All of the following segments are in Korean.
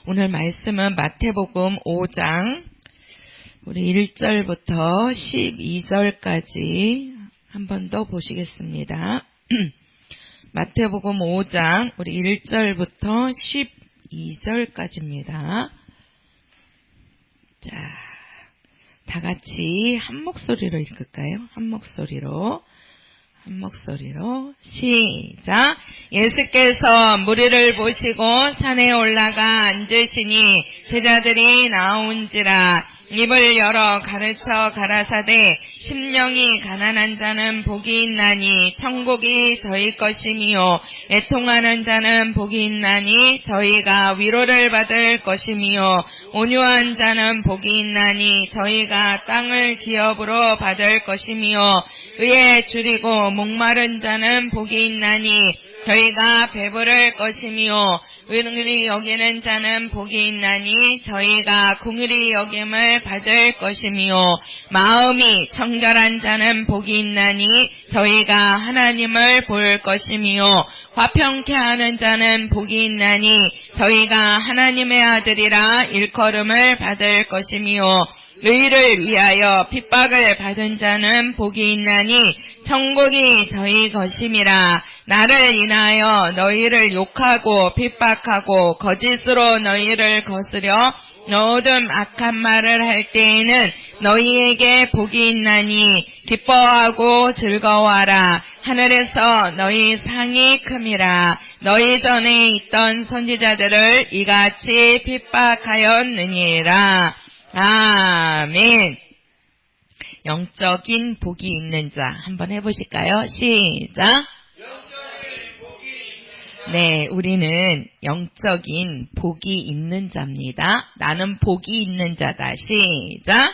오늘 말씀은 마태복음 5장 우리 1절부터 12절까지 한 번 더 보시겠습니다. 마태복음 5장 우리 1절부터 12절까지입니다. 자, 다 같이 한 목소리로 읽을까요? 한 목소리로 시작. 예수께서 무리를 보시고 산에 올라가 앉으시니 제자들이 나온지라 입을 열어 가르쳐 가라사대 심령이 가난한 자는 복이 있나니 천국이 저희 것이미요 애통하는 자는 복이 있나니 저희가 위로를 받을 것이미요 온유한 자는 복이 있나니 저희가 땅을 기업으로 받을 것이미요 의에 줄이고 목마른 자는 복이 있나니 저희가 배부를 것이미요 긍휼히 여기는 자는 복이 있나니 저희가 긍휼히 여김을 받을 것이미요 마음이 청결한 자는 복이 있나니 저희가 하나님을 볼 것이미요 화평케 하는 자는 복이 있나니 저희가 하나님의 아들이라 일컬음을 받을 것이미요 의를 위하여 핍박을 받은 자는 복이 있나니 천국이 저희 것임이라. 나를 인하여 너희를 욕하고 핍박하고 거짓으로 너희를 거스려 모든 악한 말을 할 때에는 너희에게 복이 있나니 기뻐하고 즐거워하라. 하늘에서 너희 상이 큼이라. 너희 전에 있던 선지자들을 이같이 핍박하였느니라. 아멘. 영적인 복이 있는 자 한번 해보실까요? 시작. 네, 우리는 영적인 복이 있는 자입니다. 나는 복이 있는 자다. 시작.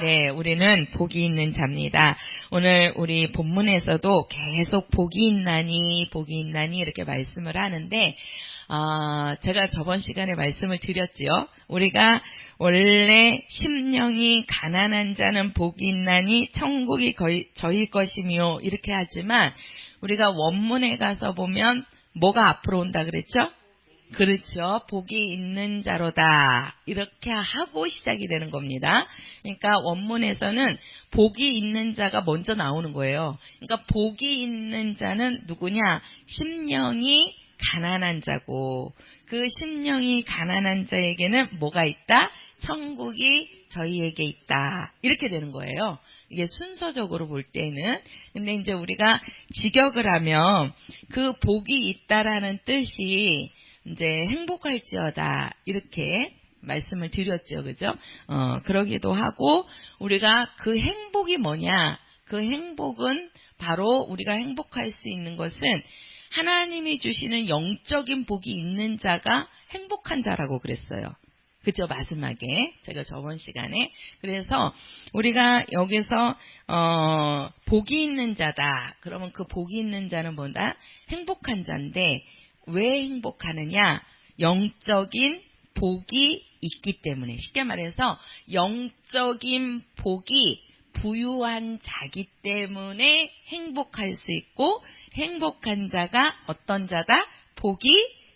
네, 우리는 복이 있는 자입니다. 오늘 우리 본문에서도 계속 복이 있나니 이렇게 말씀을 하는데 제가 저번 시간에 말씀을 드렸지요. 우리가 원래 심령이 가난한 자는 복이 있나니 천국이 저희 것이며 이렇게 하지만 우리가 원문에 가서 보면 뭐가 앞으로 온다 그랬죠? 그렇죠. 복이 있는 자로다. 이렇게 하고 시작이 되는 겁니다. 그러니까 원문에서는 복이 있는 자가 먼저 나오는 거예요. 그러니까 복이 있는 자는 누구냐? 심령이 가난한 자고 그 심령이 가난한 자에게는 뭐가 있다? 천국이 저희에게 있다. 이렇게 되는 거예요. 이게 순서적으로 볼 때는. 근데 이제 우리가 직역을 하면 그 복이 있다라는 뜻이 이제 행복할지어다. 이렇게 말씀을 드렸죠. 그죠? 그러기도 하고 우리가 그 행복이 뭐냐? 그 행복은 바로 우리가 행복할 수 있는 것은 하나님이 주시는 영적인 복이 있는 자가 행복한 자라고 그랬어요. 그죠? 마지막에 제가 저번 시간에. 그래서 우리가 여기서 복이 있는 자다. 그러면 그 복이 있는 자는 뭐다? 행복한 자인데 왜 행복하느냐? 영적인 복이 있기 때문에. 쉽게 말해서 영적인 복이 부유한 자기 때문에 행복할 수 있고 행복한 자가 어떤 자다? 복이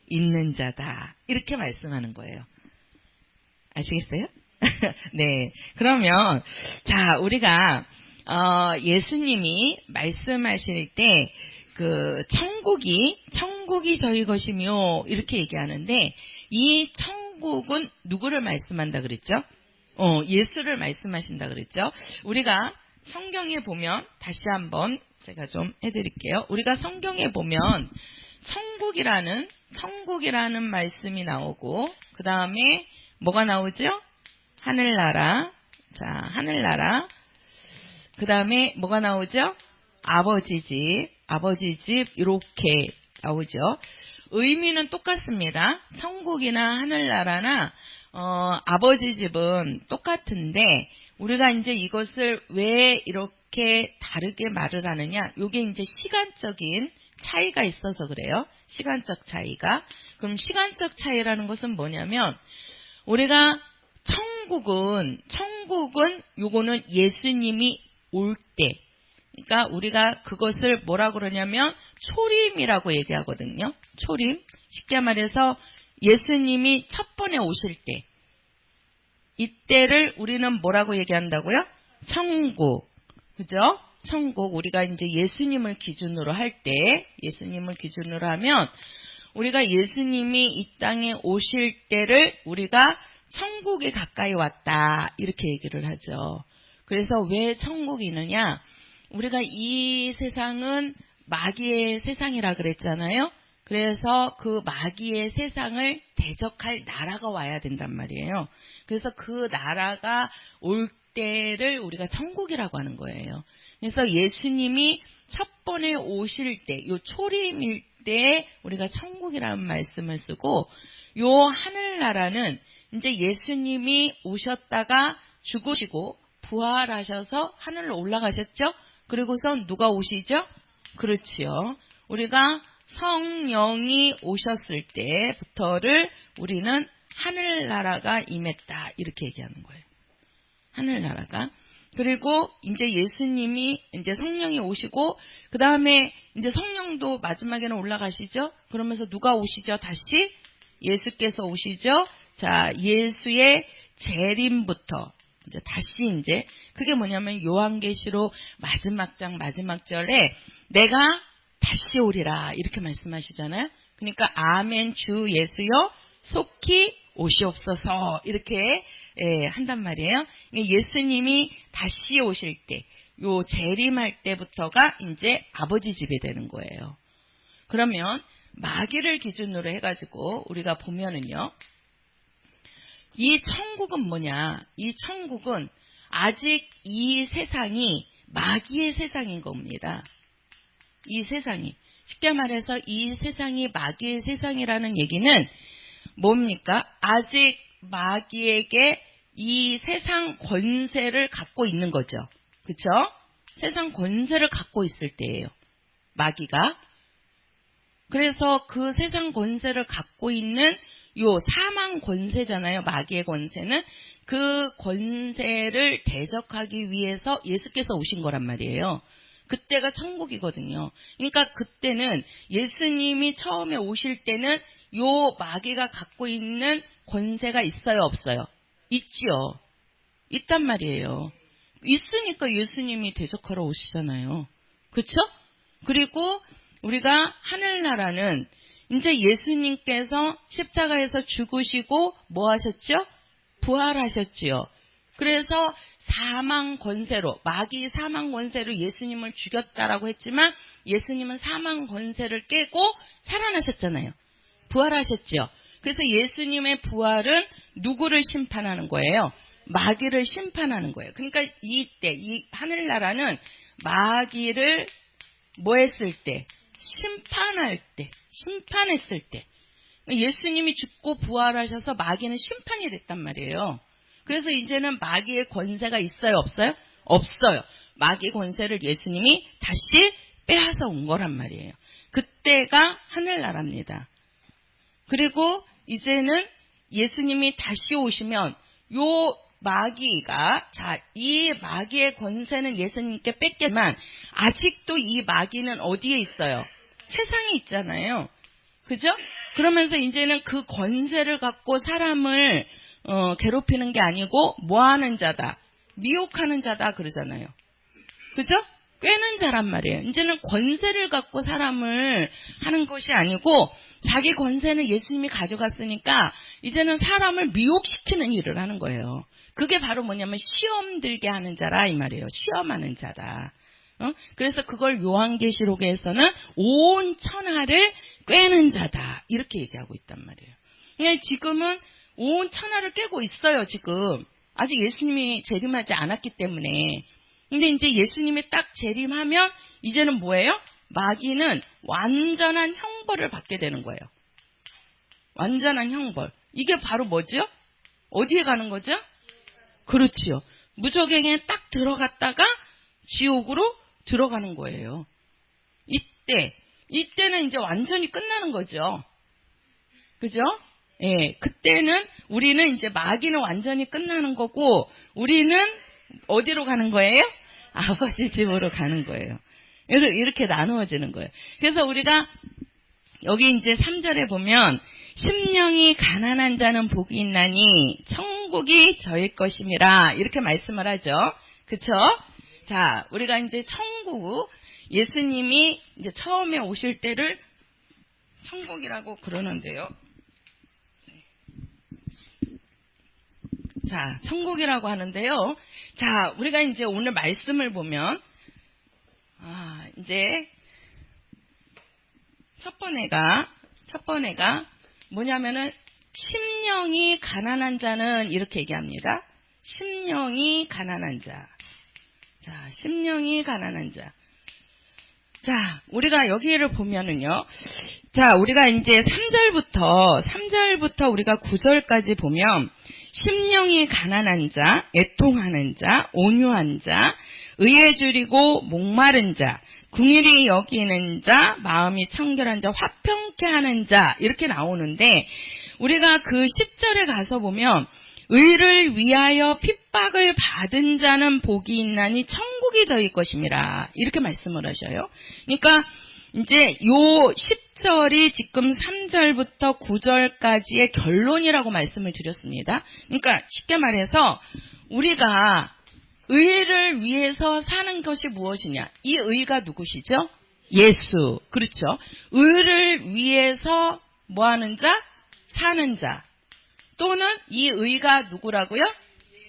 있는 자다. 이렇게 말씀하는 거예요. 아시겠어요? 네. 그러면 자, 우리가 예수님이 말씀하실 때 그 천국이 저희 것이며 이렇게 얘기하는데 이 천국은 누구를 말씀한다 그랬죠? 예수를 말씀하신다 그랬죠? 우리가 성경에 보면 다시 한번 제가 좀 해드릴게요. 우리가 성경에 보면 천국이라는 말씀이 나오고 그 다음에 뭐가 나오죠? 하늘나라. 자, 하늘나라. 그 다음에 뭐가 나오죠? 아버지 집 이렇게 나오죠. 의미는 똑같습니다. 천국이나 하늘나라나 아버지 집은 똑같은데 우리가 이제 이것을 왜 이렇게 다르게 말을 하느냐? 이게 이제 시간적인 차이가 있어서 그래요. 시간적 차이가. 그럼 시간적 차이라는 것은 뭐냐면 우리가 천국은 요거는 예수님이 올 때, 그러니까 우리가 그것을 뭐라고 그러냐면 초림이라고 얘기하거든요. 초림. 쉽게 말해서 예수님이 첫 번에 오실 때, 이때를 우리는 뭐라고 얘기한다고요? 천국. 그죠? 천국. 우리가 이제 예수님을 기준으로 할 때, 예수님을 기준으로 하면 우리가 예수님이 이 땅에 오실 때를 우리가 천국에 가까이 왔다. 이렇게 얘기를 하죠. 그래서 왜 천국이 있느냐? 우리가 이 세상은 마귀의 세상이라 그랬잖아요. 그래서 그 마귀의 세상을 대적할 나라가 와야 된단 말이에요. 그래서 그 나라가 올 때를 우리가 천국이라고 하는 거예요. 그래서 예수님이 첫 번에 오실 때, 요 초림일 때 우리가 천국이라는 말씀을 쓰고, 요 하늘나라는 이제 예수님이 오셨다가 죽으시고 부활하셔서 하늘로 올라가셨죠? 그리고선 누가 오시죠? 그렇지요. 우리가 성령이 오셨을 때부터를 우리는 하늘나라가 임했다. 이렇게 얘기하는 거예요. 하늘나라가. 그리고 이제 예수님이 이제 성령이 오시고, 그 다음에 이제 성령도 마지막에는 올라가시죠? 그러면서 누가 오시죠? 다시? 예수께서 오시죠? 자, 예수의 재림부터 이제 다시 이제 그게 뭐냐면 요한계시록 마지막 장 마지막 절에 내가 다시 오리라 이렇게 말씀하시잖아요. 그러니까 아멘 주 예수여 속히 오시옵소서 이렇게 한단 말이에요. 예수님이 다시 오실 때, 요 재림할 때부터가 이제 아버지 집이 되는 거예요. 그러면 마귀를 기준으로 해가지고 우리가 보면은요, 이 천국은 뭐냐? 이 천국은 아직 이 세상이 마귀의 세상인 겁니다. 이 세상이. 쉽게 말해서 이 세상이 마귀의 세상이라는 얘기는 뭡니까? 아직 마귀에게 이 세상 권세를 갖고 있는 거죠. 그쵸? 세상 권세를 갖고 있을 때예요. 마귀가. 그래서 그 세상 권세를 갖고 있는 요 사망 권세잖아요. 마귀의 권세는. 그 권세를 대적하기 위해서 예수께서 오신 거란 말이에요. 그때가 천국이거든요. 그러니까 그때는 예수님이 처음에 오실 때는 요 마귀가 갖고 있는 권세가 있어요, 없어요? 있지요. 있단 말이에요. 있으니까 예수님이 대적하러 오시잖아요. 그렇죠? 그리고 우리가 하늘나라는 이제 예수님께서 십자가에서 죽으시고 뭐 하셨죠? 부활하셨지요. 그래서 사망 권세로, 마귀 사망 권세로 예수님을 죽였다라고 했지만 예수님은 사망 권세를 깨고 살아나셨잖아요. 부활하셨죠. 그래서 예수님의 부활은 누구를 심판하는 거예요? 마귀를 심판하는 거예요. 그러니까 이때 이 하늘나라는 마귀를 뭐 했을 때? 심판할 때, 심판했을 때. 예수님이 죽고 부활하셔서 마귀는 심판이 됐단 말이에요. 그래서 이제는 마귀의 권세가 있어요, 없어요? 없어요. 마귀 권세를 예수님이 다시 빼앗아 온 거란 말이에요. 그때가 하늘나라입니다. 그리고 이제는 예수님이 다시 오시면 요 마귀가, 자, 이 마귀의 권세는 예수님께 뺏겼지만 아직도 이 마귀는 어디에 있어요? 세상에 있잖아요. 그죠? 그러면서 이제는 그 권세를 갖고 사람을 괴롭히는 게 아니고 뭐 하는 자다? 미혹하는 자다 그러잖아요. 그죠? 꿰는 자란 말이에요. 이제는 권세를 갖고 사람을 하는 것이 아니고 자기 권세는 예수님이 가져갔으니까 이제는 사람을 미혹시키는 일을 하는 거예요. 그게 바로 뭐냐면 시험 들게 하는 자라 이 말이에요. 시험하는 자다. 그래서 그걸 요한계시록에서는 온 천하를 꿰는 자다 이렇게 얘기하고 있단 말이에요. 그러니까 지금은 온 천하를 꿰고 있어요. 지금 아직 예수님이 재림하지 않았기 때문에. 근데 이제 예수님이 딱 재림하면 이제는 뭐예요? 마귀는 완전한 형벌을 받게 되는 거예요. 완전한 형벌. 이게 바로 뭐죠? 어디에 가는 거죠? 그렇지요. 무저갱에 딱 들어갔다가 지옥으로 들어가는 거예요. 이때는 이제 완전히 끝나는 거죠. 그죠? 예, 그때는 우리는 이제 마귀는 완전히 끝나는 거고 우리는 어디로 가는 거예요? 아버지 집으로 가는 거예요. 이렇게 나누어지는 거예요. 그래서 우리가 여기 이제 3절에 보면 심령이 가난한 자는 복이 있나니 천국이 저희 것임이라 이렇게 말씀을 하죠. 그쵸? 자, 우리가 이제 천국, 예수님이 이제 처음에 오실 때를 천국이라고 그러는데요. 자, 천국이라고 하는데요. 자, 우리가 이제 오늘 말씀을 보면, 이제 첫 번째가 뭐냐면은, 심령이 가난한 자는 이렇게 얘기합니다. 심령이 가난한 자. 자, 심령이 가난한 자. 자, 우리가 여기를 보면은요. 자, 우리가 이제 3절부터 우리가 9절까지 보면, 심령이 가난한 자, 애통하는 자, 온유한 자, 의에 줄이고 목마른 자, 긍휼히 여기는 자, 마음이 청결한 자, 화평케 하는 자 이렇게 나오는데 우리가 그 10절에 가서 보면 의를 위하여 핍박을 받은 자는 복이 있나니 천국이 저희 것임이라 이렇게 말씀을 하셔요. 그러니까 이제 요 10절이 지금 3절부터 9절까지의 결론이라고 말씀을 드렸습니다. 그러니까 쉽게 말해서 우리가 의를 위해서 사는 것이 무엇이냐? 이 의가 누구시죠? 예수. 그렇죠. 의를 위해서 뭐 하는 자? 사는 자. 또는 이 의가 누구라고요?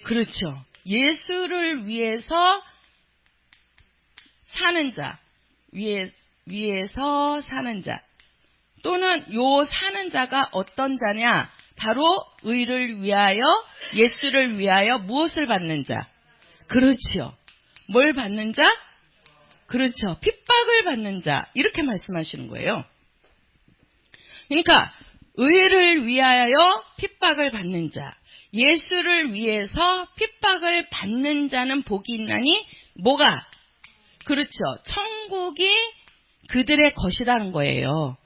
그렇죠. 예수를 위해서 사는 자. 위에서 사는 자. 또는 요 사는 자가 어떤 자냐? 바로 의를 위하여, 예수를 위하여 무엇을 받는 자? 그렇죠. 뭘 받는 자? 그렇죠. 핍박을 받는 자. 이렇게 말씀하시는 거예요. 그러니까 의를 위하여 핍박을 받는 자, 예수를 위해서 핍박을 받는 자는 복이 있나니 뭐가? 그렇죠. 천국이 그들의 것이라는 거예요.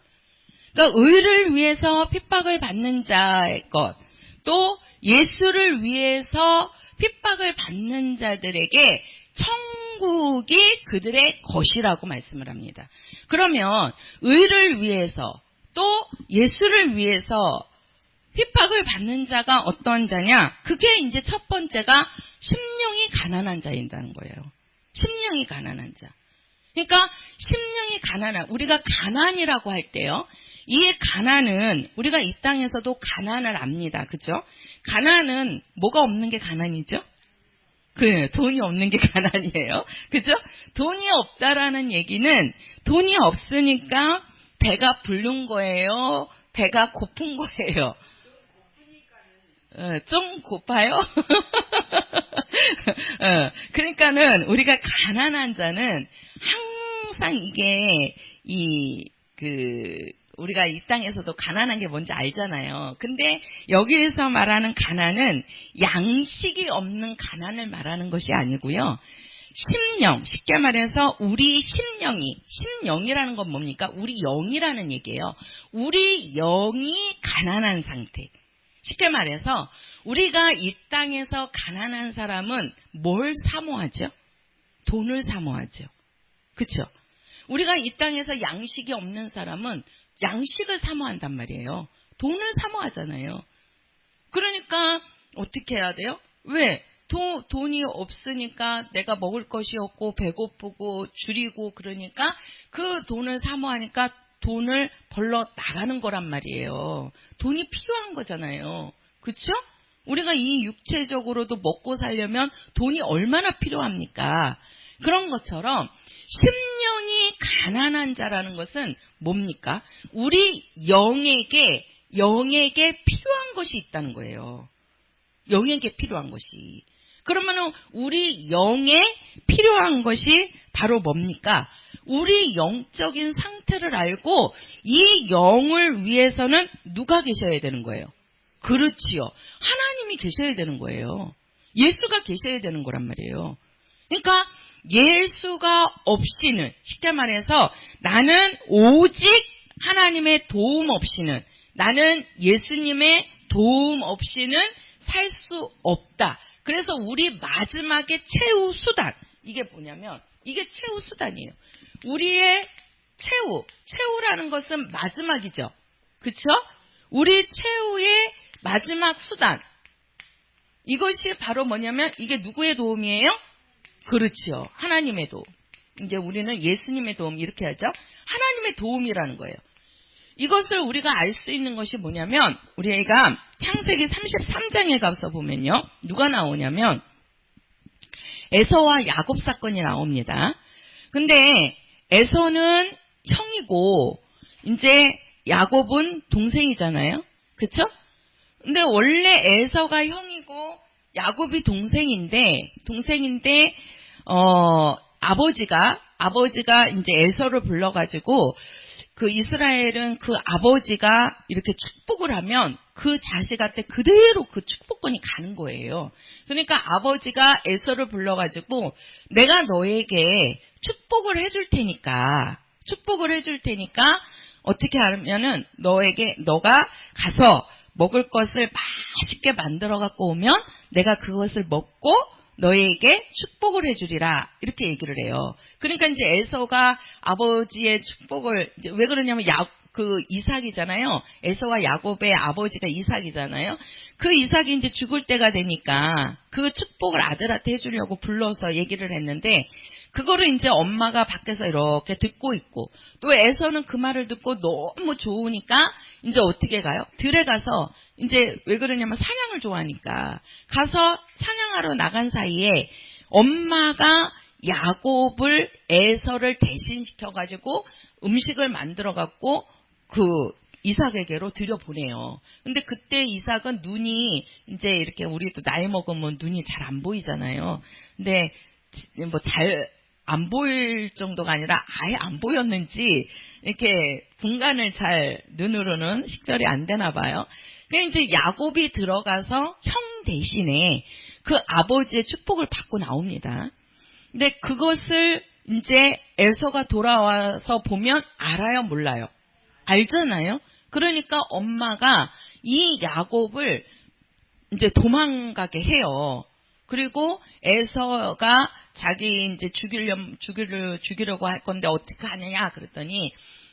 그러니까 의를 위해서 핍박을 받는 자의 것, 또 예수를 위해서 핍박을 받는 자들에게 천국이 그들의 것이라고 말씀을 합니다. 그러면 의를 위해서 또 예수를 위해서 핍박을 받는 자가 어떤 자냐? 그게 이제 첫 번째가 심령이 가난한 자인다는 거예요. 심령이 가난한 자. 그러니까 심령이 가난한, 우리가 가난이라고 할 때요. 이 가난은 우리가 이 땅에서도 가난을 압니다. 그죠? 가난은 뭐가 없는 게 가난이죠? 돈이 없는 게 가난이에요. 그죠? 돈이 없다라는 얘기는 돈이 없으니까 배가 부른 거예요? 배가 고픈 거예요? 좀 고파요? 그러니까는 우리가 가난한 자는 항상 이게 우리가 이 땅에서도 가난한 게 뭔지 알잖아요. 근데 여기에서 말하는 가난은 양식이 없는 가난을 말하는 것이 아니고요. 심령, 쉽게 말해서 우리 심령이라는 건 뭡니까? 우리 영이라는 얘기예요. 우리 영이 가난한 상태. 쉽게 말해서 우리가 이 땅에서 가난한 사람은 뭘 사모하죠? 돈을 사모하죠. 그렇죠? 우리가 이 땅에서 양식이 없는 사람은 양식을 사모한단 말이에요. 돈을 사모하잖아요. 그러니까 어떻게 해야 돼요? 왜? 돈이 없으니까 내가 먹을 것이 없고 배고프고 줄이고 그러니까 그 돈을 사모하니까 돈을 벌러 나가는 거란 말이에요. 돈이 필요한 거잖아요. 그렇죠? 우리가 이 육체적으로도 먹고 살려면 돈이 얼마나 필요합니까? 그런 것처럼 심령이 가난한 자라는 것은 뭡니까? 우리 영에게 필요한 것이 있다는 거예요. 영에게 필요한 것이. 그러면 우리 영에 필요한 것이 바로 뭡니까? 우리 영적인 상태를 알고 이 영을 위해서는 누가 계셔야 되는 거예요? 그렇지요. 하나님이 계셔야 되는 거예요. 예수가 계셔야 되는 거란 말이에요. 그러니까 예수가 없이는, 쉽게 말해서 나는 오직 하나님의 도움 없이는, 나는 예수님의 도움 없이는 살 수 없다. 그래서 우리 마지막의 최후 수단, 이게 뭐냐면 이게 최후 수단이에요. 우리의 최후라는 것은 마지막이죠. 그쵸? 우리 최후의 마지막 수단. 이것이 바로 뭐냐면 이게 누구의 도움이에요? 그렇지요. 하나님의 도움. 이제 우리는 예수님의 도움 이렇게 하죠. 하나님의 도움이라는 거예요. 이것을 우리가 알 수 있는 것이 뭐냐면 우리가 창세기 33장에 가서 보면요. 누가 나오냐면 에서와 야곱 사건이 나옵니다. 근데 에서는 형이고 이제 야곱은 동생이잖아요. 그쵸? 근데 원래 에서가 형이고 야곱이 동생인데 아버지가 이제 에서를 불러가지고 그 이스라엘은 그 아버지가 이렇게 축복을 하면 그 자식한테 그대로 그 축복권이 가는 거예요. 그러니까 아버지가 에서를 불러가지고 내가 너에게 축복을 해줄 테니까 어떻게 하면은 너가 가서 먹을 것을 맛있게 만들어 갖고 오면 내가 그것을 먹고 너에게 축복을 해주리라 이렇게 얘기를 해요. 그러니까 이제 에서가 아버지의 축복을 이제 왜 그러냐면 이삭이잖아요. 에서와 야곱의 아버지가 이삭이잖아요. 그 이삭이 이제 죽을 때가 되니까 그 축복을 아들한테 해주려고 불러서 얘기를 했는데 그거를 이제 엄마가 밖에서 이렇게 듣고 있고 또 에서는 그 말을 듣고 너무 좋으니까 이제 어떻게 가요? 들에 가서 이제 왜 그러냐면 사냥을 좋아하니까 가서 사냥하러 나간 사이에 엄마가 야곱을 에서를 대신시켜가지고 음식을 만들어갖고 그 이삭에게로 들여보내요. 근데 그때 이삭은 눈이 이제 이렇게 우리도 나이 먹으면 눈이 잘 안 보이잖아요. 근데 뭐 잘 안 보일 정도가 아니라 아예 안 보였는지 이렇게 분간을 잘 눈으로는 식별이 안 되나 봐요. 그래서 이제 야곱이 들어가서 형 대신에 그 아버지의 축복을 받고 나옵니다. 근데 그것을 이제 에서가 돌아와서 보면 알아요, 몰라요? 알잖아요. 그러니까 엄마가 이 야곱을 이제 도망가게 해요. 그리고 에서가 자기 이제 죽이려고 할 건데 어떻게 하느냐 그랬더니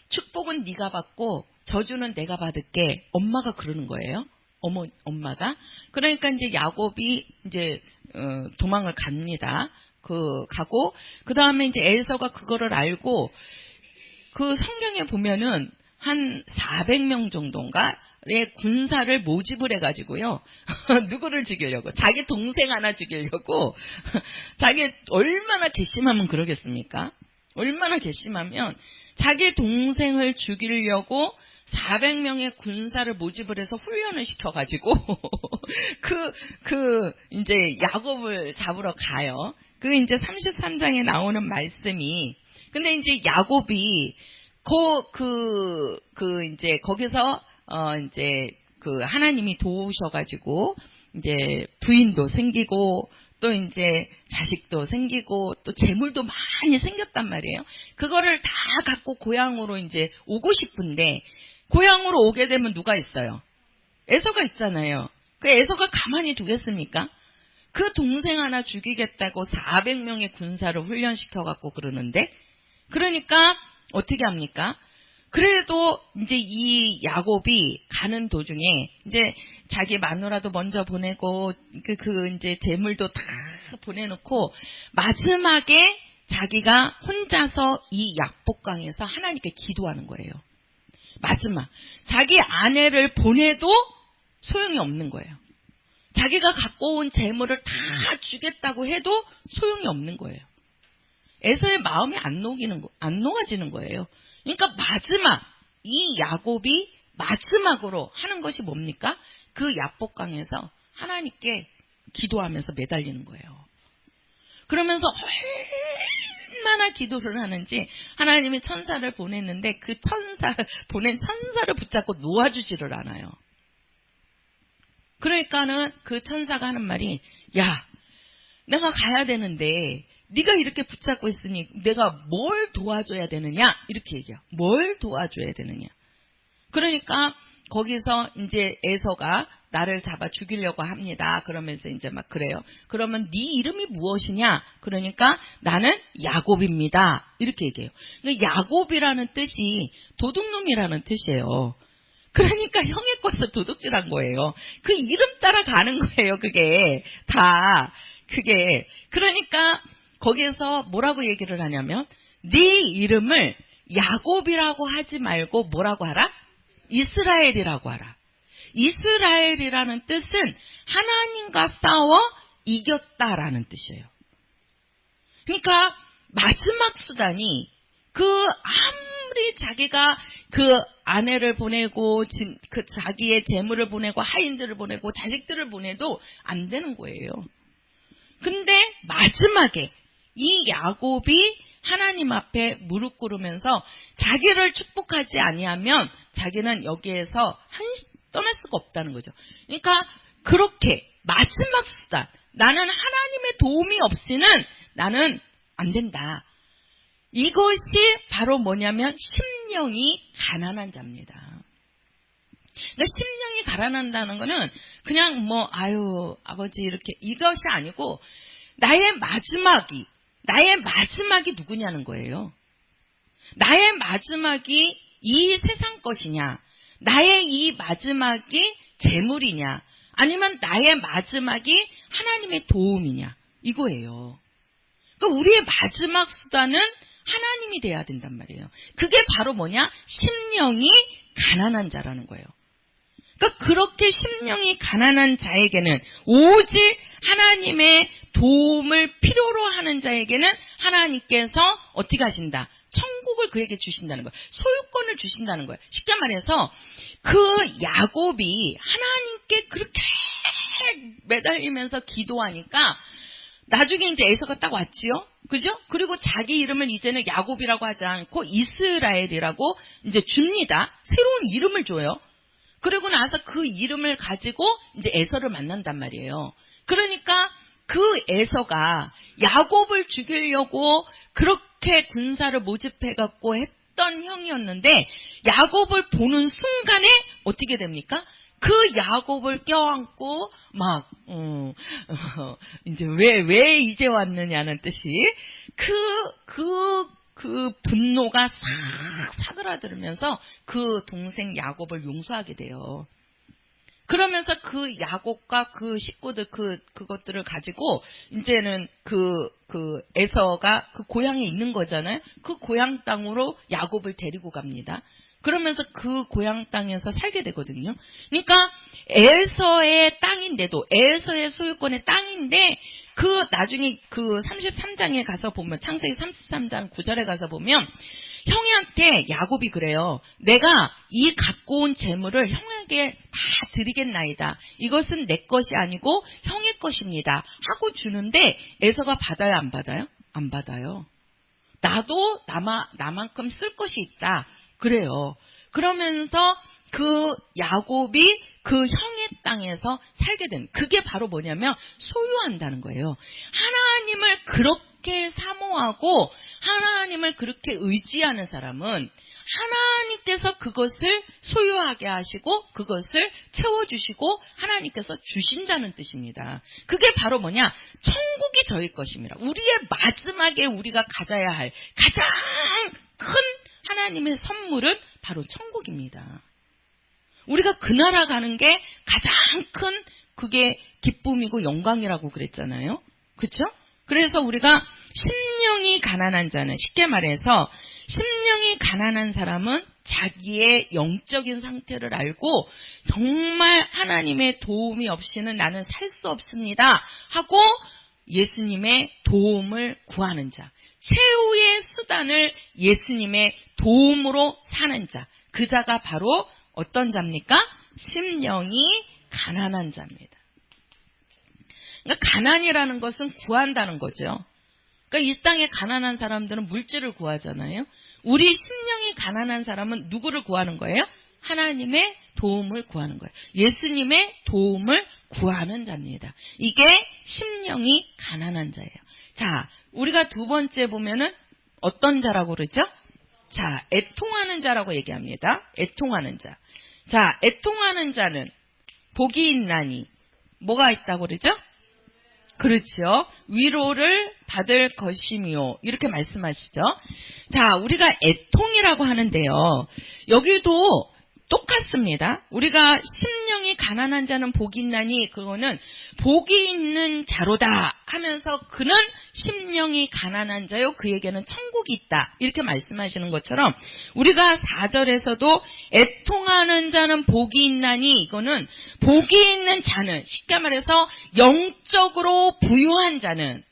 축복은 네가 받고 저주는 내가 받을게. 엄마가 그러는 거예요. 엄마가. 그러니까 이제 야곱이 이제 도망을 갑니다. 가고 그 다음에 이제 에서가 그거를 알고 그 성경에 보면은 한 400명 정도인가의 군사를 모집을 해가지고요. 누구를 죽이려고? 자기 동생 하나 죽이려고. 자기 얼마나 괘씸하면 그러겠습니까? 얼마나 괘씸하면 자기 동생을 죽이려고 400명의 군사를 모집을 해서 훈련을 시켜가지고 이제 야곱을 잡으러 가요. 그 이제 33장에 나오는 말씀이 근데 이제 야곱이 이제 거기서 이제 하나님이 도우셔가지고 이제 부인도 생기고 또 이제 자식도 생기고 또 재물도 많이 생겼단 말이에요. 그거를 다 갖고 고향으로 이제 오고 싶은데 고향으로 오게 되면 누가 있어요? 에서가 있잖아요. 그 에서가 가만히 두겠습니까? 그 동생 하나 죽이겠다고 400명의 군사를 훈련시켜갖고 그러는데 그러니까 어떻게 합니까? 그래도 이제 이 야곱이 가는 도중에 이제 자기 마누라도 먼저 보내고 이제 재물도 다 보내놓고 마지막에 자기가 혼자서 이 약복강에서 하나님께 기도하는 거예요. 마지막 자기 아내를 보내도 소용이 없는 거예요. 자기가 갖고 온 재물을 다 주겠다고 해도 소용이 없는 거예요. 에서의 마음이 안 녹아지는 거예요. 그러니까 이 야곱이 마지막으로 하는 것이 뭡니까? 그 야복강에서 하나님께 기도하면서 매달리는 거예요. 그러면서 얼마나 기도를 하는지 하나님이 천사를 보냈는데 보낸 천사를 붙잡고 놓아주지를 않아요. 그러니까는 그 천사가 하는 말이 야, 내가 가야 되는데 네가 이렇게 붙잡고 있으니 내가 뭘 도와줘야 되느냐? 이렇게 얘기해요. 뭘 도와줘야 되느냐? 그러니까 거기서 이제 에서가 나를 잡아 죽이려고 합니다. 그러면서 이제 막 그래요. 그러면 네 이름이 무엇이냐? 그러니까 나는 야곱입니다. 이렇게 얘기해요. 그러니까 야곱이라는 뜻이 도둑놈이라는 뜻이에요. 그러니까 형의 것을 도둑질한 거예요. 그 이름 따라 가는 거예요. 그게 다 그게 그러니까 거기에서 뭐라고 얘기를 하냐면 네 이름을 야곱이라고 하지 말고 뭐라고 하라? 이스라엘이라고 하라. 이스라엘이라는 뜻은 하나님과 싸워 이겼다라는 뜻이에요. 그러니까 마지막 수단이 그 아무리 자기가 그 아내를 보내고 그 자기의 재물을 보내고 하인들을 보내고 자식들을 보내도 안 되는 거예요. 근데 마지막에 이 야곱이 하나님 앞에 무릎 꿇으면서 자기를 축복하지 아니하면 자기는 여기에서 떠날 수가 없다는 거죠. 그러니까 그렇게 마지막 수단 나는 하나님의 도움이 없이는 나는 안 된다. 이것이 바로 뭐냐면 심령이 가난한 자입니다. 그러니까 심령이 가난한다는 거는 그냥 뭐 아유 아버지 이렇게 이것이 아니고 나의 마지막이 누구냐는 거예요. 나의 마지막이 이 세상 것이냐, 나의 이 마지막이 재물이냐, 아니면 나의 마지막이 하나님의 도움이냐 이거예요. 그러니까 우리의 마지막 수단은 하나님이 돼야 된단 말이에요. 그게 바로 뭐냐? 심령이 가난한 자라는 거예요. 그러니까 그렇게 심령이 가난한 자에게는 오직 하나님의 도움을 필요로 하는 자에게는 하나님께서 어떻게 하신다? 천국을 그에게 주신다는 거예요. 소유권을 주신다는 거예요. 쉽게 말해서 그 야곱이 하나님께 그렇게 매달리면서 기도하니까 나중에 이제 에서가 딱 왔지요. 그죠? 그리고 자기 이름을 이제는 야곱이라고 하지 않고 이스라엘이라고 이제 줍니다. 새로운 이름을 줘요. 그리고 나서 그 이름을 가지고 이제 에서를 만난단 말이에요. 그러니까 그 에서가 야곱을 죽이려고 그렇게 군사를 모집해갖고 했던 형이었는데 야곱을 보는 순간에 어떻게 됩니까? 그 야곱을 껴안고 막 이제 왜 이제 왔느냐는 뜻이 그 분노가 싹 사그라들면서 그 동생 야곱을 용서하게 돼요. 그러면서 그 야곱과 그 식구들 그것들을 가지고 이제는 그 에서가 그 고향에 있는 거잖아요. 그 고향 땅으로 야곱을 데리고 갑니다. 그러면서 그 고향 땅에서 살게 되거든요. 그러니까 에서의 땅인데도 에서의 소유권의 땅인데 그 나중에 그 33장에 가서 보면 창세기 33장 9절에 가서 보면 형한테 야곱이 그래요. 내가 이 갖고 온 재물을 형에게 다 드리겠나이다. 이것은 내 것이 아니고 형의 것입니다. 하고 주는데 에서가 받아요, 안 받아요? 안 받아요. 나도 나만큼 쓸 것이 있다. 그래요. 그러면서 그 야곱이 그 형의 땅에서 살게 된 그게 바로 뭐냐면 소유한다는 거예요. 하나님을 그렇게 사모하고 하나님을 그렇게 의지하는 사람은 하나님께서 그것을 소유하게 하시고 그것을 채워주시고 하나님께서 주신다는 뜻입니다. 그게 바로 뭐냐? 천국이 저희 것입니다. 우리의 마지막에 우리가 가져야 할 가장 큰 하나님의 선물은 바로 천국입니다. 우리가 그 나라 가는 게 가장 큰 그게 기쁨이고 영광이라고 그랬잖아요. 그렇죠? 그래서 우리가 심령이 가난한 자는 쉽게 말해서 심령이 가난한 사람은 자기의 영적인 상태를 알고 정말 하나님의 도움이 없이는 나는 살 수 없습니다 하고 예수님의 도움을 구하는 자. 최후의 수단을 예수님의 도움으로 사는 자. 그 자가 바로 어떤 자입니까? 심령이 가난한 자입니다. 그러니까 가난이라는 것은 구한다는 거죠. 그러니까 이 땅에 가난한 사람들은 물질을 구하잖아요. 우리 심령이 가난한 사람은 누구를 구하는 거예요? 하나님의 도움을 구하는 거예요. 예수님의 도움을 구하는 자입니다. 이게 심령이 가난한 자예요. 자, 우리가 두 번째 보면은 어떤 자라고 그러죠? 자, 애통하는 자라고 얘기합니다. 애통하는 자. 자, 애통하는 자는 복이 있나니 뭐가 있다고 그러죠? 그렇죠. 위로를 받을 것이며 이렇게 말씀하시죠. 자, 우리가 애통이라고 하는데요. 여기도 똑같습니다. 우리가 심령이 가난한 자는 복이 있나니 그거는 복이 있는 자로다 하면서 그는 심령이 가난한 자요 그에게는 천국이 있다 이렇게 말씀하시는 것처럼 우리가 4절에서도 애통하는 자는 복이 있나니 이거는 복이 있는 자는 쉽게 말해서 영적으로 부유한 자는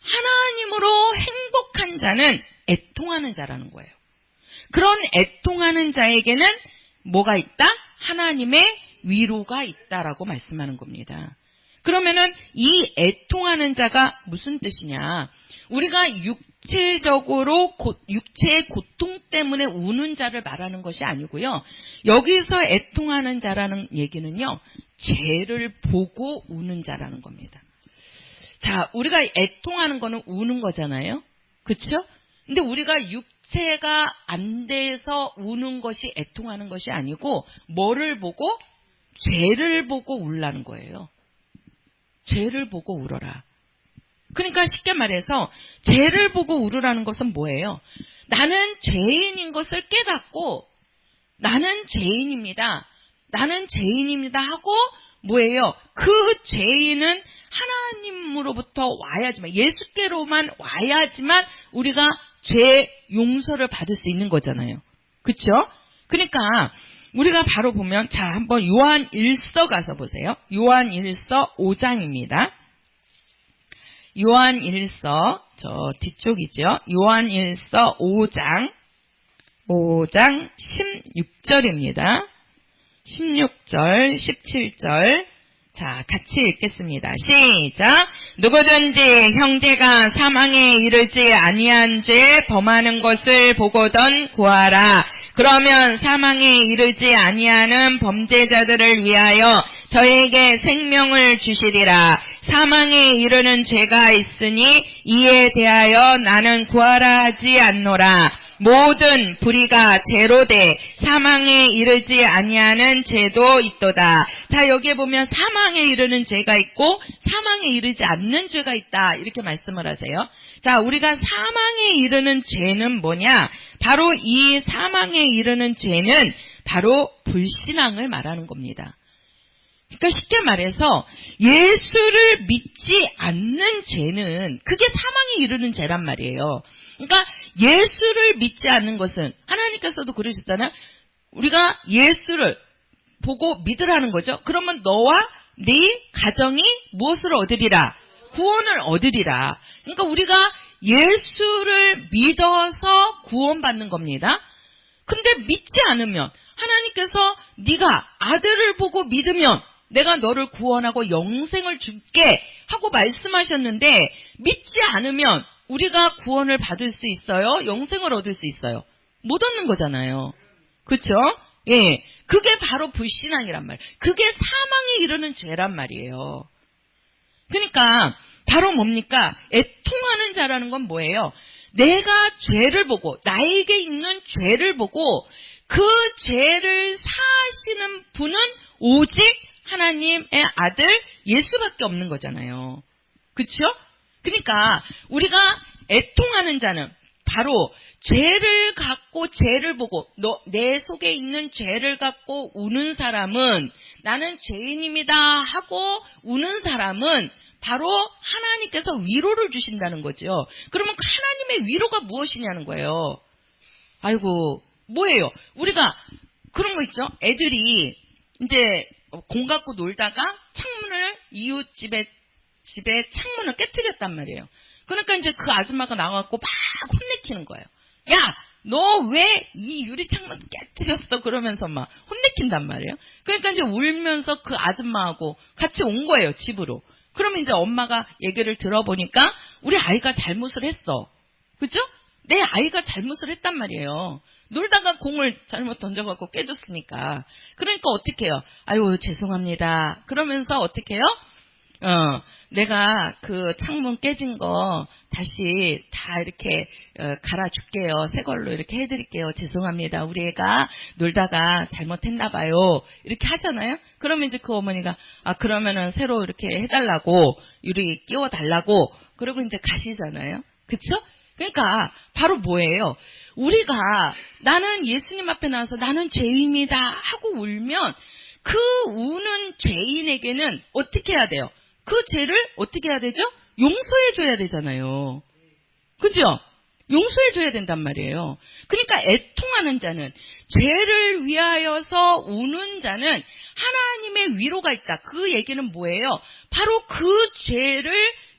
하나님으로 행복한 자는 애통하는 자라는 거예요. 그런 애통하는 자에게는 뭐가 있다? 하나님의 위로가 있다라고 말씀하는 겁니다. 그러면은 이 애통하는 자가 무슨 뜻이냐? 우리가 육체적으로 육체의 고통 때문에 우는 자를 말하는 것이 아니고요. 여기서 애통하는 자라는 얘기는요. 죄를 보고 우는 자라는 겁니다. 자, 우리가 애통하는 거는 우는 거잖아요. 그렇죠? 근데 우리가 육체가 안 돼서 우는 것이 애통하는 것이 아니고 뭐를 보고? 죄를 보고 울라는 거예요. 죄를 보고 울어라. 그러니까 쉽게 말해서 죄를 보고 울으라는 것은 뭐예요? 나는 죄인인 것을 깨닫고 나는 죄인입니다. 나는 죄인입니다 하고 뭐예요? 그 죄인은 하나님으로부터 와야지만 예수께로만 와야지만 우리가 죄 용서를 받을 수 있는 거잖아요. 그렇죠? 그러니까 우리가 바로 보면 자 한번 요한 1서 가서 보세요. 요한 1서 5장입니다. 요한 1서 저 뒤쪽이죠. 요한 1서 5장 16절입니다. 16절 17절 자, 같이 읽겠습니다. 시작. 누구든지 형제가 사망에 이르지 아니한 죄 범하는 것을 보고던 구하라. 그러면 사망에 이르지 아니하는 범죄자들을 위하여 저에게 생명을 주시리라. 사망에 이르는 죄가 있으니 이에 대하여 나는 구하라 하지 않노라. 모든 불의가 죄로 돼 사망에 이르지 아니하는 죄도 있도다. 자, 여기에 보면 사망에 이르는 죄가 있고 사망에 이르지 않는 죄가 있다. 이렇게 말씀을 하세요. 자, 우리가 사망에 이르는 죄는 뭐냐? 바로 이 사망에 이르는 죄는 바로 불신앙을 말하는 겁니다. 그러니까 쉽게 말해서 예수를 믿지 않는 죄는 그게 사망에 이르는 죄란 말이에요. 그러니까 예수를 믿지 않는 것은 하나님께서도 그러셨잖아요. 우리가 예수를 보고 믿으라는 거죠. 그러면 너와 네 가정이 무엇을 얻으리라? 구원을 얻으리라. 그러니까 우리가 예수를 믿어서 구원받는 겁니다. 근데 믿지 않으면 하나님께서 네가 아들을 보고 믿으면 내가 너를 구원하고 영생을 줄게 하고 말씀하셨는데 믿지 않으면 우리가 구원을 받을 수 있어요? 영생을 얻을 수 있어요? 못 얻는 거잖아요. 그렇죠? 예, 그게 바로 불신앙이란 말이에요. 그게 사망에 이르는 죄란 말이에요. 그러니까 바로 뭡니까? 애통하는 자라는 건 뭐예요? 내가 죄를 보고 나에게 있는 죄를 보고 그 죄를 사하시는 분은 오직 하나님의 아들 예수밖에 없는 거잖아요. 그렇죠? 그러니까 우리가 애통하는 자는 바로 죄를 갖고 죄를 보고 내 속에 있는 죄를 갖고 우는 사람은 나는 죄인입니다 하고 우는 사람은 바로 하나님께서 위로를 주신다는 거죠. 그러면 하나님의 위로가 무엇이냐는 거예요. 아이고 뭐예요? 우리가 그런 거 있죠. 애들이 이제 공 갖고 놀다가 창문을 이웃집에 창문을 깨뜨렸단 말이에요. 그러니까 이제 그 아줌마가 나와갖고 막 혼내키는 거예요. 야, 너 왜 이 유리 창문 깨뜨렸어? 그러면서 막 혼내킨단 말이에요. 그러니까 이제 울면서 그 아줌마하고 같이 온 거예요, 집으로. 그러면 이제 엄마가 얘기를 들어보니까 우리 아이가 잘못을 했어. 그죠? 내 아이가 잘못을 했단 말이에요. 놀다가 공을 잘못 던져갖고 깨졌으니까. 그러니까 어떻게 해요? 아유, 죄송합니다. 그러면서 어떻게 해요? 내가 그 창문 깨진 거 다시 다 이렇게 갈아줄게요. 새 걸로 이렇게 해드릴게요. 죄송합니다. 우리 애가 놀다가 잘못했나 봐요. 이렇게 하잖아요. 그러면 이제 그 어머니가 그러면은 새로 이렇게 해달라고 유리 끼워달라고 그러고 이제 가시잖아요. 그쵸? 그러니까 바로 뭐예요? 우리가 나는 예수님 앞에 나와서 나는 죄인이다 하고 울면 그 우는 죄인에게는 어떻게 해야 돼요? 그 죄를 어떻게 해야 되죠? 용서해줘야 되잖아요. 그죠? 용서해줘야 된단 말이에요. 그러니까 애통하는 자는, 죄를 위하여서 우는 자는 하나님의 위로가 있다. 그 얘기는 뭐예요? 바로 그 죄를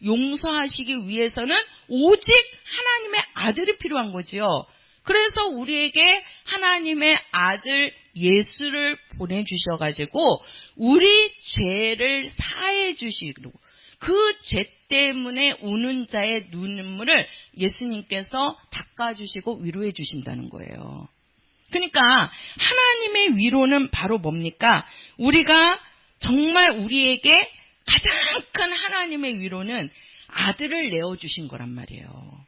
용서하시기 위해서는 오직 하나님의 아들이 필요한 거지요. 그래서 우리에게 하나님의 아들 예수를 보내주셔가지고 우리 죄를 사해 주시고 그 죄 때문에 우는 자의 눈물을 예수님께서 닦아주시고 위로해 주신다는 거예요. 그러니까 하나님의 위로는 바로 뭡니까? 우리가 정말 우리에게 가장 큰 하나님의 위로는 아들을 내어주신 거란 말이에요.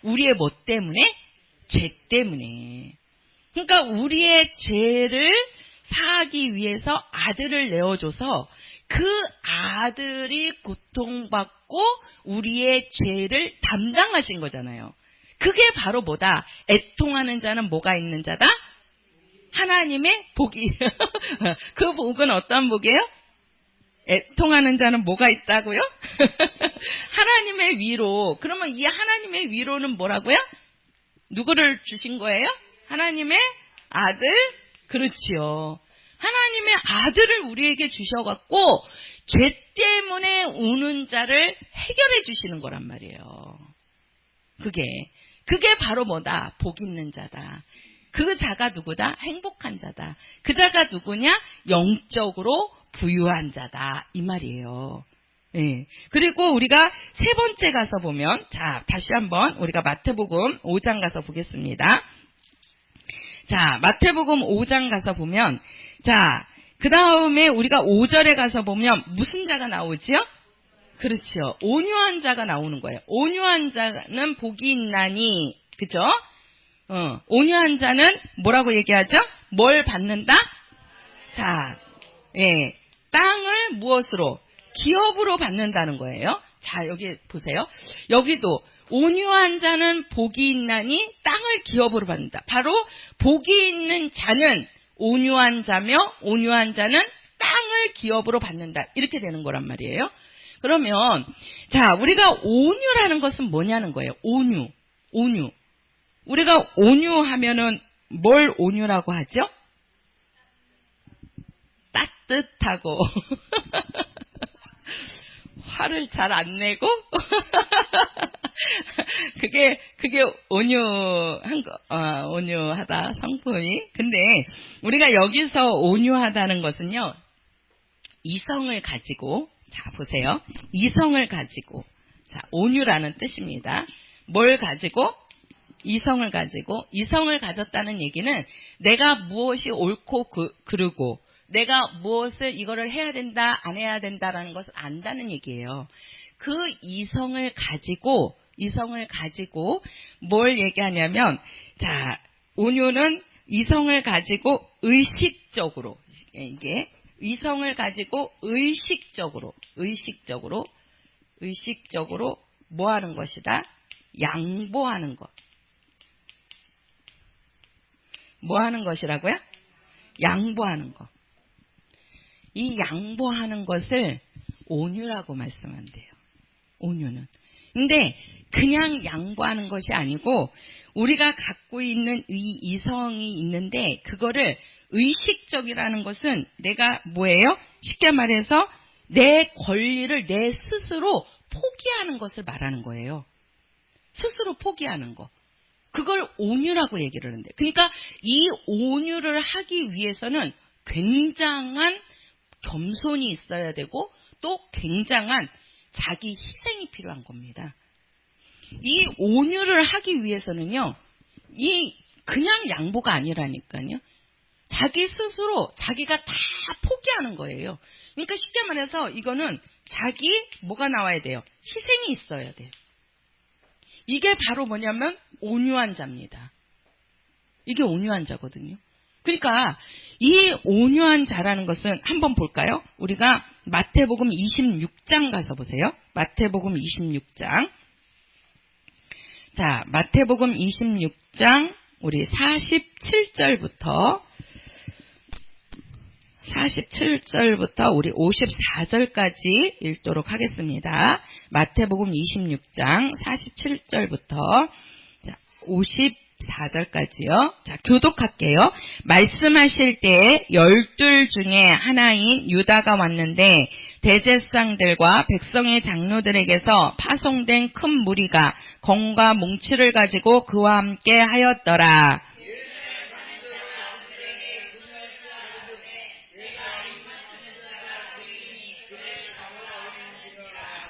우리의 뭐 때문에? 죄 때문에. 그러니까 우리의 죄를 사하기 위해서 아들을 내어줘서 그 아들이 고통받고 우리의 죄를 담당하신 거잖아요. 그게 바로 뭐다? 애통하는 자는 뭐가 있는 자다? 하나님의 복이. 그 복은 어떤 복이에요? 애통하는 자는 뭐가 있다고요? 하나님의 위로. 그러면 이 하나님의 위로는 뭐라고요? 누구를 주신 거예요? 하나님의 아들? 그렇지요. 하나님의 아들을 우리에게 주셔갖고 죄 때문에 우는 자를 해결해 주시는 거란 말이에요. 그게 바로 뭐다? 복 있는 자다. 그 자가 누구다? 행복한 자다. 그 자가 누구냐? 영적으로 부유한 자다. 이 말이에요. 예. 그리고 우리가 세 번째 가서 보면, 자, 다시 한번 우리가 마태복음 5장 가서 보겠습니다. 자, 마태복음 5장 가서 보면, 자, 그 다음에 우리가 5절에 가서 보면 무슨 자가 나오지요? 그렇죠. 온유한 자가 나오는 거예요. 온유한 자는 복이 있나니, 그죠? 온유한 자는 뭐라고 얘기하죠? 뭘 받는다? 자, 예. 땅을 무엇으로? 기업으로 받는다는 거예요. 자, 여기 보세요. 여기도 온유한 자는 복이 있나니 땅을 기업으로 받는다. 바로 복이 있는 자는 온유한 자며 온유한 자는 땅을 기업으로 받는다. 이렇게 되는 거란 말이에요. 그러면 자, 우리가 온유라는 것은 뭐냐는 거예요. 온유. 우리가 온유하면은 뭘 온유라고 하죠? 따뜻하고 화를 잘 안 내고 그게 온유한 거, 온유하다 성품이. 근데 우리가 여기서 온유하다는 것은요, 이성을 가지고, 자 보세요, 이성을 가지고, 자 온유라는 뜻입니다. 뭘 가지고? 이성을 가지고. 이성을 가졌다는 얘기는 내가 무엇이 옳고 그르고 내가 무엇을 이거를 해야 된다 안 해야 된다라는 것을 안다는 얘기예요. 그 이성을 가지고 뭘 얘기하냐면, 자, 온유는 이성을 가지고 의식적으로, 이게 이성을 가지고 의식적으로 뭐 하는 것이다? 양보하는 것. 뭐 하는 것이라고요? 양보하는 것. 이 양보하는 것을 온유라고 말씀한대요. 온유는. 근데 그냥 양보하는 것이 아니고 우리가 갖고 있는 이 이성이 있는데 그거를 의식적이라는 것은 내가 뭐예요? 쉽게 말해서 내 권리를 내 스스로 포기하는 것을 말하는 거예요. 스스로 포기하는 거. 그걸 온유라고 얘기를 하는데, 그러니까 이 온유를 하기 위해서는 굉장한 겸손이 있어야 되고 또 굉장한 자기 희생이 필요한 겁니다. 이 온유를 하기 위해서는요, 이 그냥 양보가 아니라니까요. 자기 스스로 자기가 다 포기하는 거예요. 그러니까 쉽게 말해서 이거는 뭐가 나와야 돼요? 희생이 있어야 돼요. 이게 바로 뭐냐면 온유한 자입니다. 이게 온유한 자거든요. 그러니까 이 온유한 자라는 것은 한번 볼까요? 우리가 마태복음 26장 가서 보세요. 마태복음 26장. 자, 마태복음 26장 우리 47절부터 우리 54절까지 읽도록 하겠습니다. 마태복음 26장 47절부터 54절까지요. 자, 교독할게요. 말씀하실 때 12 중에 하나인 유다가 왔는데 대제사장들과 백성의 장로들에게서 파송된 큰 무리가 검과 뭉치를 가지고 그와 함께 하였더라.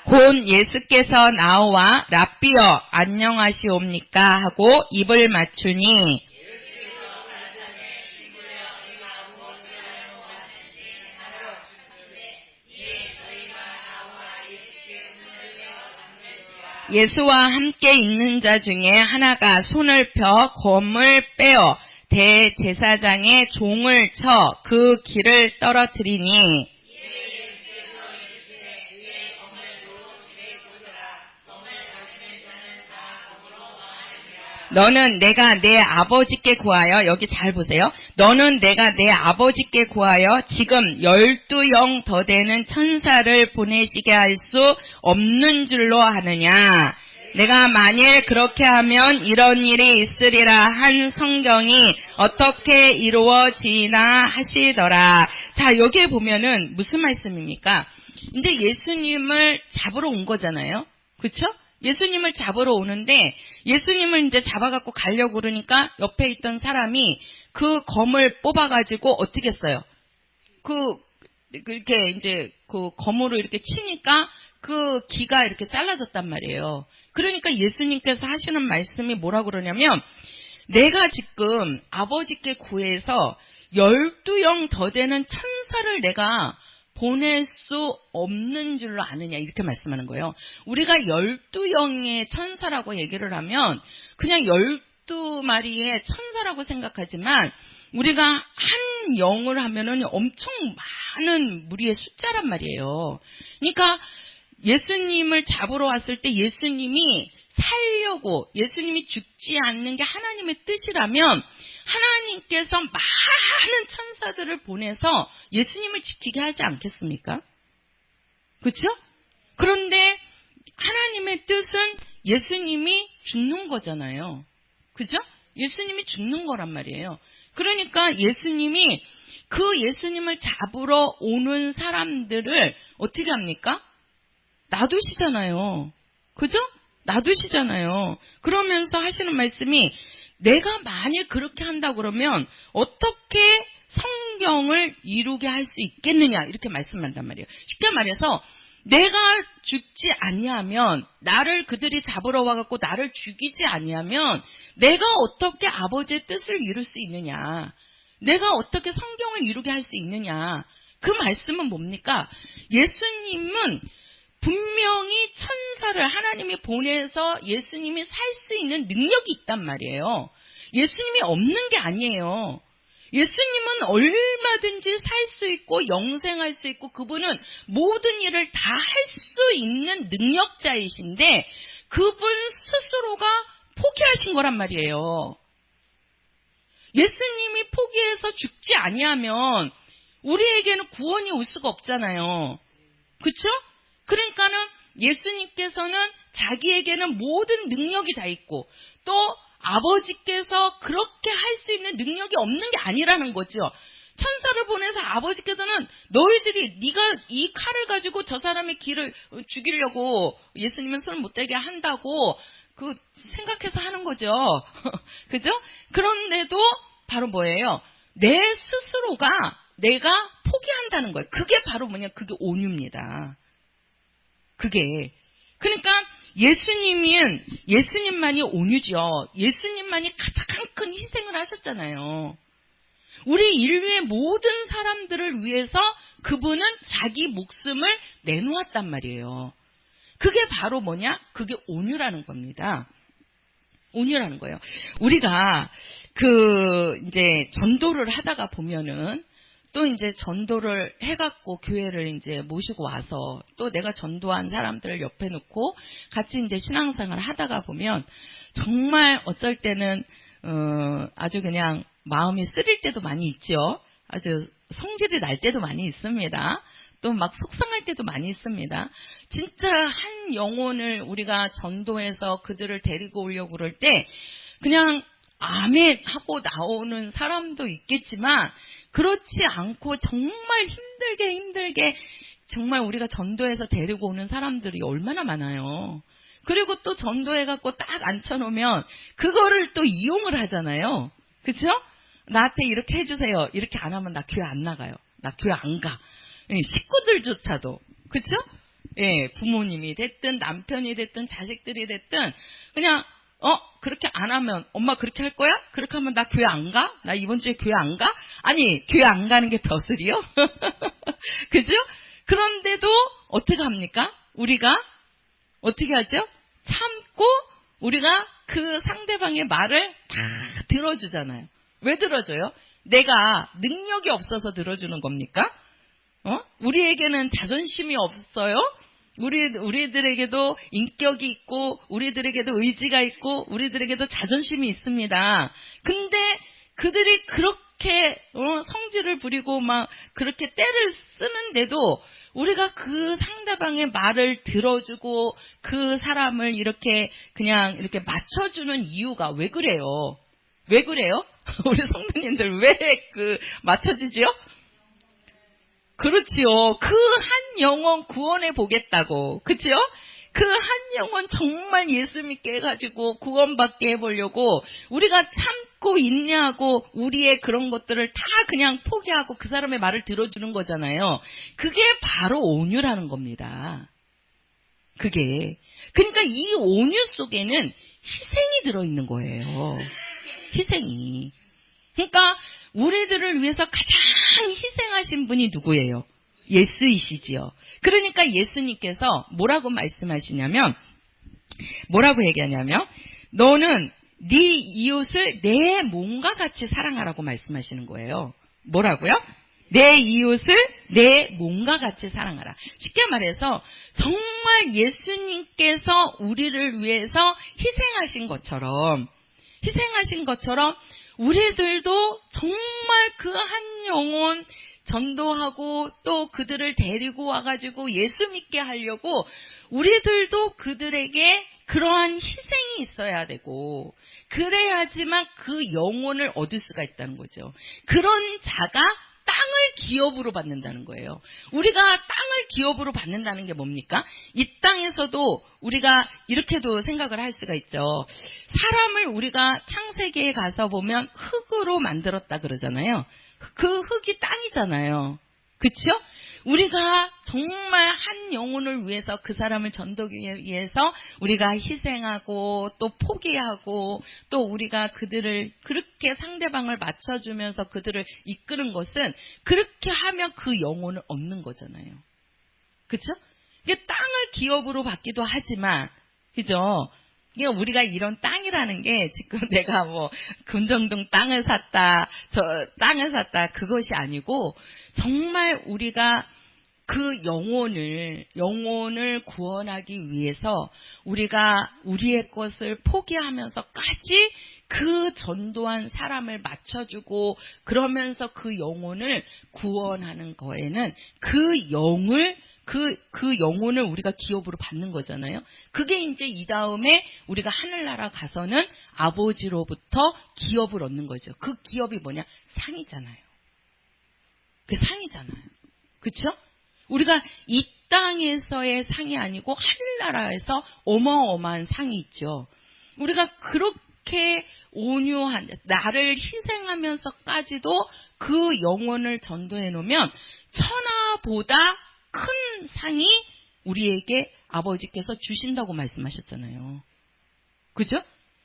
곧 예수께서 나와 랍비여 안녕하시옵니까 하고 입을 맞추니 예수와 함께 있는 자 중에 하나가 손을 펴 검을 빼어 대제사장의 종을 쳐 그 길을 떨어뜨리니 너는 내가 내 아버지께 구하여, 여기 잘 보세요. 너는 내가 내 아버지께 구하여 지금 12영 더 되는 천사를 보내시게 할 수 없는 줄로 하느냐. 내가 만일 그렇게 하면 이런 일이 있으리라 한 성경이 어떻게 이루어지나 하시더라. 자, 여기에 보면은 무슨 말씀입니까? 이제 예수님을 잡으러 온 거잖아요. 그렇죠? 예수님을 잡으러 오는데 예수님을 이제 잡아갖고 가려고 그러니까 옆에 있던 사람이 그 검을 뽑아가지고 어떻게 했어요? 이렇게 이제 그 검으로 이렇게 치니까 그 기가 이렇게 잘라졌단 말이에요. 그러니까 예수님께서 하시는 말씀이 뭐라 그러냐면 내가 지금 아버지께 구해서 12영 더 되는 천사를 내가 보낼 수 없는 줄로 아느냐 이렇게 말씀하는 거예요. 우리가 12영의 천사라고 얘기를 하면 그냥 12마리의 천사라고 생각하지만 우리가 한 영을 하면은 엄청 많은 무리의 숫자란 말이에요. 그러니까 예수님을 잡으러 왔을 때 예수님이 살려고 예수님이 죽지 않는 게 하나님의 뜻이라면 하나님께서 많은 천사들을 보내서 예수님을 지키게 하지 않겠습니까? 그렇죠? 그런데 하나님의 뜻은 예수님이 죽는 거잖아요. 그죠? 예수님이 죽는 거란 말이에요. 그러니까 예수님이 그 예수님을 잡으러 오는 사람들을 어떻게 합니까? 놔두시잖아요. 그죠? 놔두시잖아요. 그러면서 하시는 말씀이 내가 만일 그렇게 한다 그러면 어떻게 성경을 이루게 할 수 있겠느냐 이렇게 말씀한단 말이에요. 쉽게 말해서 내가 죽지 아니하면 나를 그들이 잡으러 와갖고 나를 죽이지 아니하면 내가 어떻게 아버지의 뜻을 이룰 수 있느냐. 내가 어떻게 성경을 이루게 할 수 있느냐. 그 말씀은 뭡니까? 예수님은 분명히 천사를 하나님이 보내서 예수님이 살 수 있는 능력이 있단 말이에요. 예수님이 없는 게 아니에요. 예수님은 얼마든지 살 수 있고 영생할 수 있고 그분은 모든 일을 다 할 수 있는 능력자이신데 그분 스스로가 포기하신 거란 말이에요. 예수님이 포기해서 죽지 아니하면 우리에게는 구원이 올 수가 없잖아요. 그렇죠? 그러니까는 예수님께서는 자기에게는 모든 능력이 다 있고 또 아버지께서 그렇게 할 수 있는 능력이 없는 게 아니라는 거죠. 천사를 보내서 아버지께서는 너희들이 네가 이 칼을 가지고 저 사람의 길을 죽이려고 예수님은 손을 못 대게 한다고 그 생각해서 하는 거죠. 그죠? 그런데도 바로 뭐예요? 내 스스로가 내가 포기한다는 거예요. 그게 바로 뭐냐? 그게 온유입니다. 그게. 그러니까 예수님만이 온유죠. 예수님만이 가장 큰 희생을 하셨잖아요. 우리 인류의 모든 사람들을 위해서 그분은 자기 목숨을 내놓았단 말이에요. 그게 바로 뭐냐? 그게 온유라는 겁니다. 온유라는 거예요. 우리가 이제 전도를 하다가 보면은 또 이제 전도를 해갖고 교회를 이제 모시고 와서 또 내가 전도한 사람들을 옆에 놓고 같이 이제 신앙생활을 하다가 보면 정말 어쩔 때는 아주 그냥 마음이 쓰릴 때도 많이 있죠. 아주 성질이 날 때도 많이 있습니다. 또 막 속상할 때도 많이 있습니다. 진짜 한 영혼을 우리가 전도해서 그들을 데리고 오려고 그럴 때 그냥 아멘 하고 나오는 사람도 있겠지만 그렇지 않고 정말 힘들게 정말 우리가 전도해서 데리고 오는 사람들이 얼마나 많아요. 그리고 또 전도해갖고 딱 앉혀놓으면 그거를 또 이용을 하잖아요. 그쵸? 나한테 이렇게 해주세요. 이렇게 안 하면 나 교회 안 나가요. 나 교회 안 가. 식구들조차도. 그쵸? 예, 부모님이 됐든 남편이 됐든 자식들이 됐든 그냥 그렇게 안 하면 엄마 그렇게 할 거야? 그렇게 하면 나 교회 안 가? 나 이번 주에 교회 안 가? 아니 교회 안 가는 게 벼슬이요? 그죠? 그런데도 어떻게 합니까? 우리가 어떻게 하죠? 참고 우리가 그 상대방의 말을 다 들어주잖아요. 왜 들어줘요? 내가 능력이 없어서 들어주는 겁니까? 우리에게는 자존심이 없어요? 우리들에게도 인격이 있고, 우리들에게도 의지가 있고, 우리들에게도 자존심이 있습니다. 근데 그들이 그렇게 성질을 부리고 막 그렇게 때를 쓰는데도 우리가 그 상대방의 말을 들어주고 그 사람을 이렇게 그냥 이렇게 맞춰주는 이유가 왜 그래요? 왜 그래요? 우리 성도님들 왜 맞춰주지요? 그렇지요. 그 한 영혼 구원해 보겠다고. 그치요? 그 한 영혼 정말 예수 믿게 해가지고 구원받게 해보려고 우리가 참고 인내하고 우리의 그런 것들을 다 그냥 포기하고 그 사람의 말을 들어주는 거잖아요. 그게 바로 온유라는 겁니다. 그게. 그러니까 이 온유 속에는 희생이 들어있는 거예요. 희생이. 그러니까 우리들을 위해서 가장 희생하신 분이 누구예요? 예수이시지요. 그러니까 예수님께서 뭐라고 말씀하시냐면, 뭐라고 얘기하냐면, 너는 네 이웃을 내 몸과 같이 사랑하라고 말씀하시는 거예요. 뭐라고요? 내 이웃을 내 몸과 같이 사랑하라. 쉽게 말해서 정말 예수님께서 우리를 위해서 희생하신 것처럼 우리들도 정말 그 한 영혼 전도하고 또 그들을 데리고 와가지고 예수 믿게 하려고 우리들도 그들에게 그러한 희생이 있어야 되고 그래야지만 그 영혼을 얻을 수가 있다는 거죠. 그런 자가 땅을 기업으로 받는다는 거예요. 우리가 땅을 기업으로 받는다는 게 뭡니까? 이 땅에서도 우리가 이렇게도 생각을 할 수가 있죠. 사람을 우리가 창세기에 가서 보면 흙으로 만들었다 그러잖아요. 그 흙이 땅이잖아요. 그렇죠? 우리가 정말 한 영혼을 위해서 그 사람을 전도하기 위해서 우리가 희생하고 또 포기하고 또 우리가 그들을 그렇게 상대방을 맞춰주면서 그들을 이끄는 것은 그렇게 하면 그 영혼을 얻는 거잖아요. 그렇죠? 이게 땅을 기업으로 받기도 하지만 그죠? 우리가 이런 땅이라는 게 지금 내가 뭐 금정동 땅을 샀다, 땅을 샀다 그것이 아니고 정말 우리가 그 영혼을 구원하기 위해서 우리가 우리의 것을 포기하면서까지 그 전도한 사람을 맞춰주고 그러면서 그 영혼을 구원하는 거에는 그 영혼을 우리가 기업으로 받는 거잖아요. 그게 이제 이 다음에 우리가 하늘나라 가서는 아버지로부터 기업을 얻는 거죠. 그 기업이 뭐냐? 상이잖아요. 그 상이잖아요. 그렇죠? 우리가 이 땅에서의 상이 아니고 하늘나라에서 어마어마한 상이 있죠. 우리가 그렇게 온유한 나를 희생하면서까지도 그 영혼을 전도해 놓으면 천하보다 큰 상이 우리에게 아버지께서 주신다고 말씀하셨잖아요. 그죠?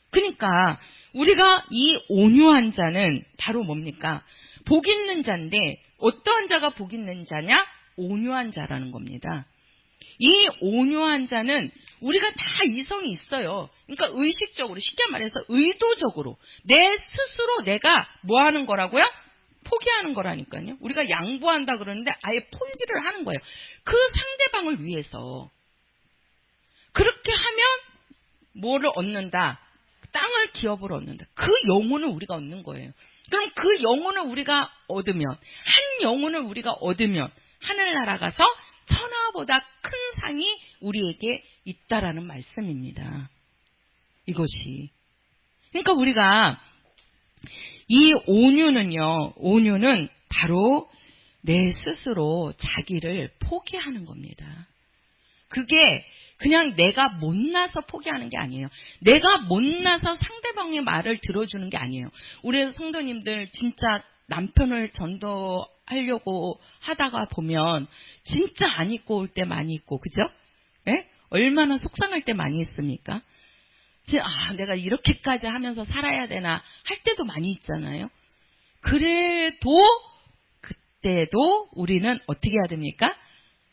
그러니까 우리가 이 온유한 자는 바로 뭡니까? 복 있는 자인데 어떠한 자가 복 있는 자냐? 온유한 자라는 겁니다. 이 온유한 자는 우리가 다 이성이 있어요. 그러니까 의식적으로, 쉽게 말해서 의도적으로 내 스스로 내가 뭐 하는 거라고요? 포기하는 거라니까요. 우리가 양보한다 그러는데 아예 포기를 하는 거예요. 그 상대방을 위해서. 그렇게 하면 뭐를 얻는다? 땅을 기업으로 얻는다. 그 영혼을 우리가 얻는 거예요. 그럼 그 영혼을 우리가 얻으면, 한 영혼을 우리가 얻으면 하늘나라 가서 천하보다 큰 상이 우리에게 있다라는 말씀입니다. 이것이. 그러니까 우리가 이 온유는 바로 내 스스로 자기를 포기하는 겁니다. 그게 그냥 내가 못나서 포기하는 게 아니에요. 내가 못나서 상대방의 말을 들어주는 게 아니에요. 우리 성도님들 진짜 남편을 전도하려고 하다가 보면 진짜 안 입고 올 때 많이 있고, 그죠? 예? 얼마나 속상할 때 많이 있습니까? 내가 이렇게까지 하면서 살아야 되나 할 때도 많이 있잖아요. 그래도 그때도 우리는 어떻게 해야 됩니까?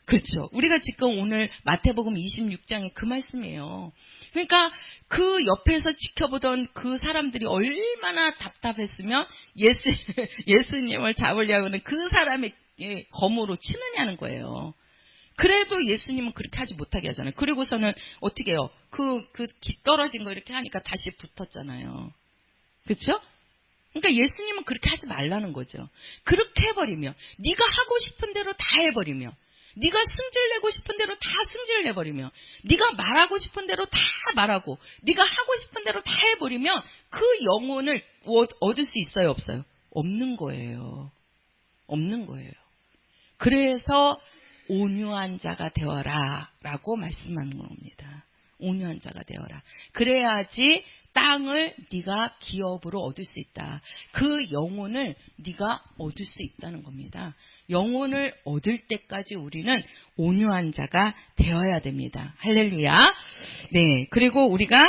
그렇죠. 우리가 지금 오늘 마태복음 26장에 그 말씀이에요. 그러니까 그 옆에서 지켜보던 그 사람들이 얼마나 답답했으면 예수님을 잡으려고 하는 그 사람의 검으로 치느냐는 거예요. 그래도 예수님은 그렇게 하지 못하게 하잖아요. 그리고서는 어떻게 해요? 기 떨어진 거 이렇게 하니까 다시 붙었잖아요. 그렇죠? 그러니까 예수님은 그렇게 하지 말라는 거죠. 그렇게 해버리면, 네가 하고 싶은 대로 다 해버리면, 네가 승질내고 싶은 대로 다 승질내버리면, 네가 말하고 싶은 대로 다 말하고, 네가 하고 싶은 대로 다 해버리면 그 영혼을 얻을 수 있어요, 없어요? 없는 거예요. 없는 거예요. 그래서 온유한 자가 되어라 라고 말씀하는 겁니다. 온유한 자가 되어라. 그래야지 땅을 네가 기업으로 얻을 수 있다. 그 영혼을 네가 얻을 수 있다는 겁니다. 영혼을 얻을 때까지 우리는 온유한 자가 되어야 됩니다. 할렐루야. 네. 그리고 우리가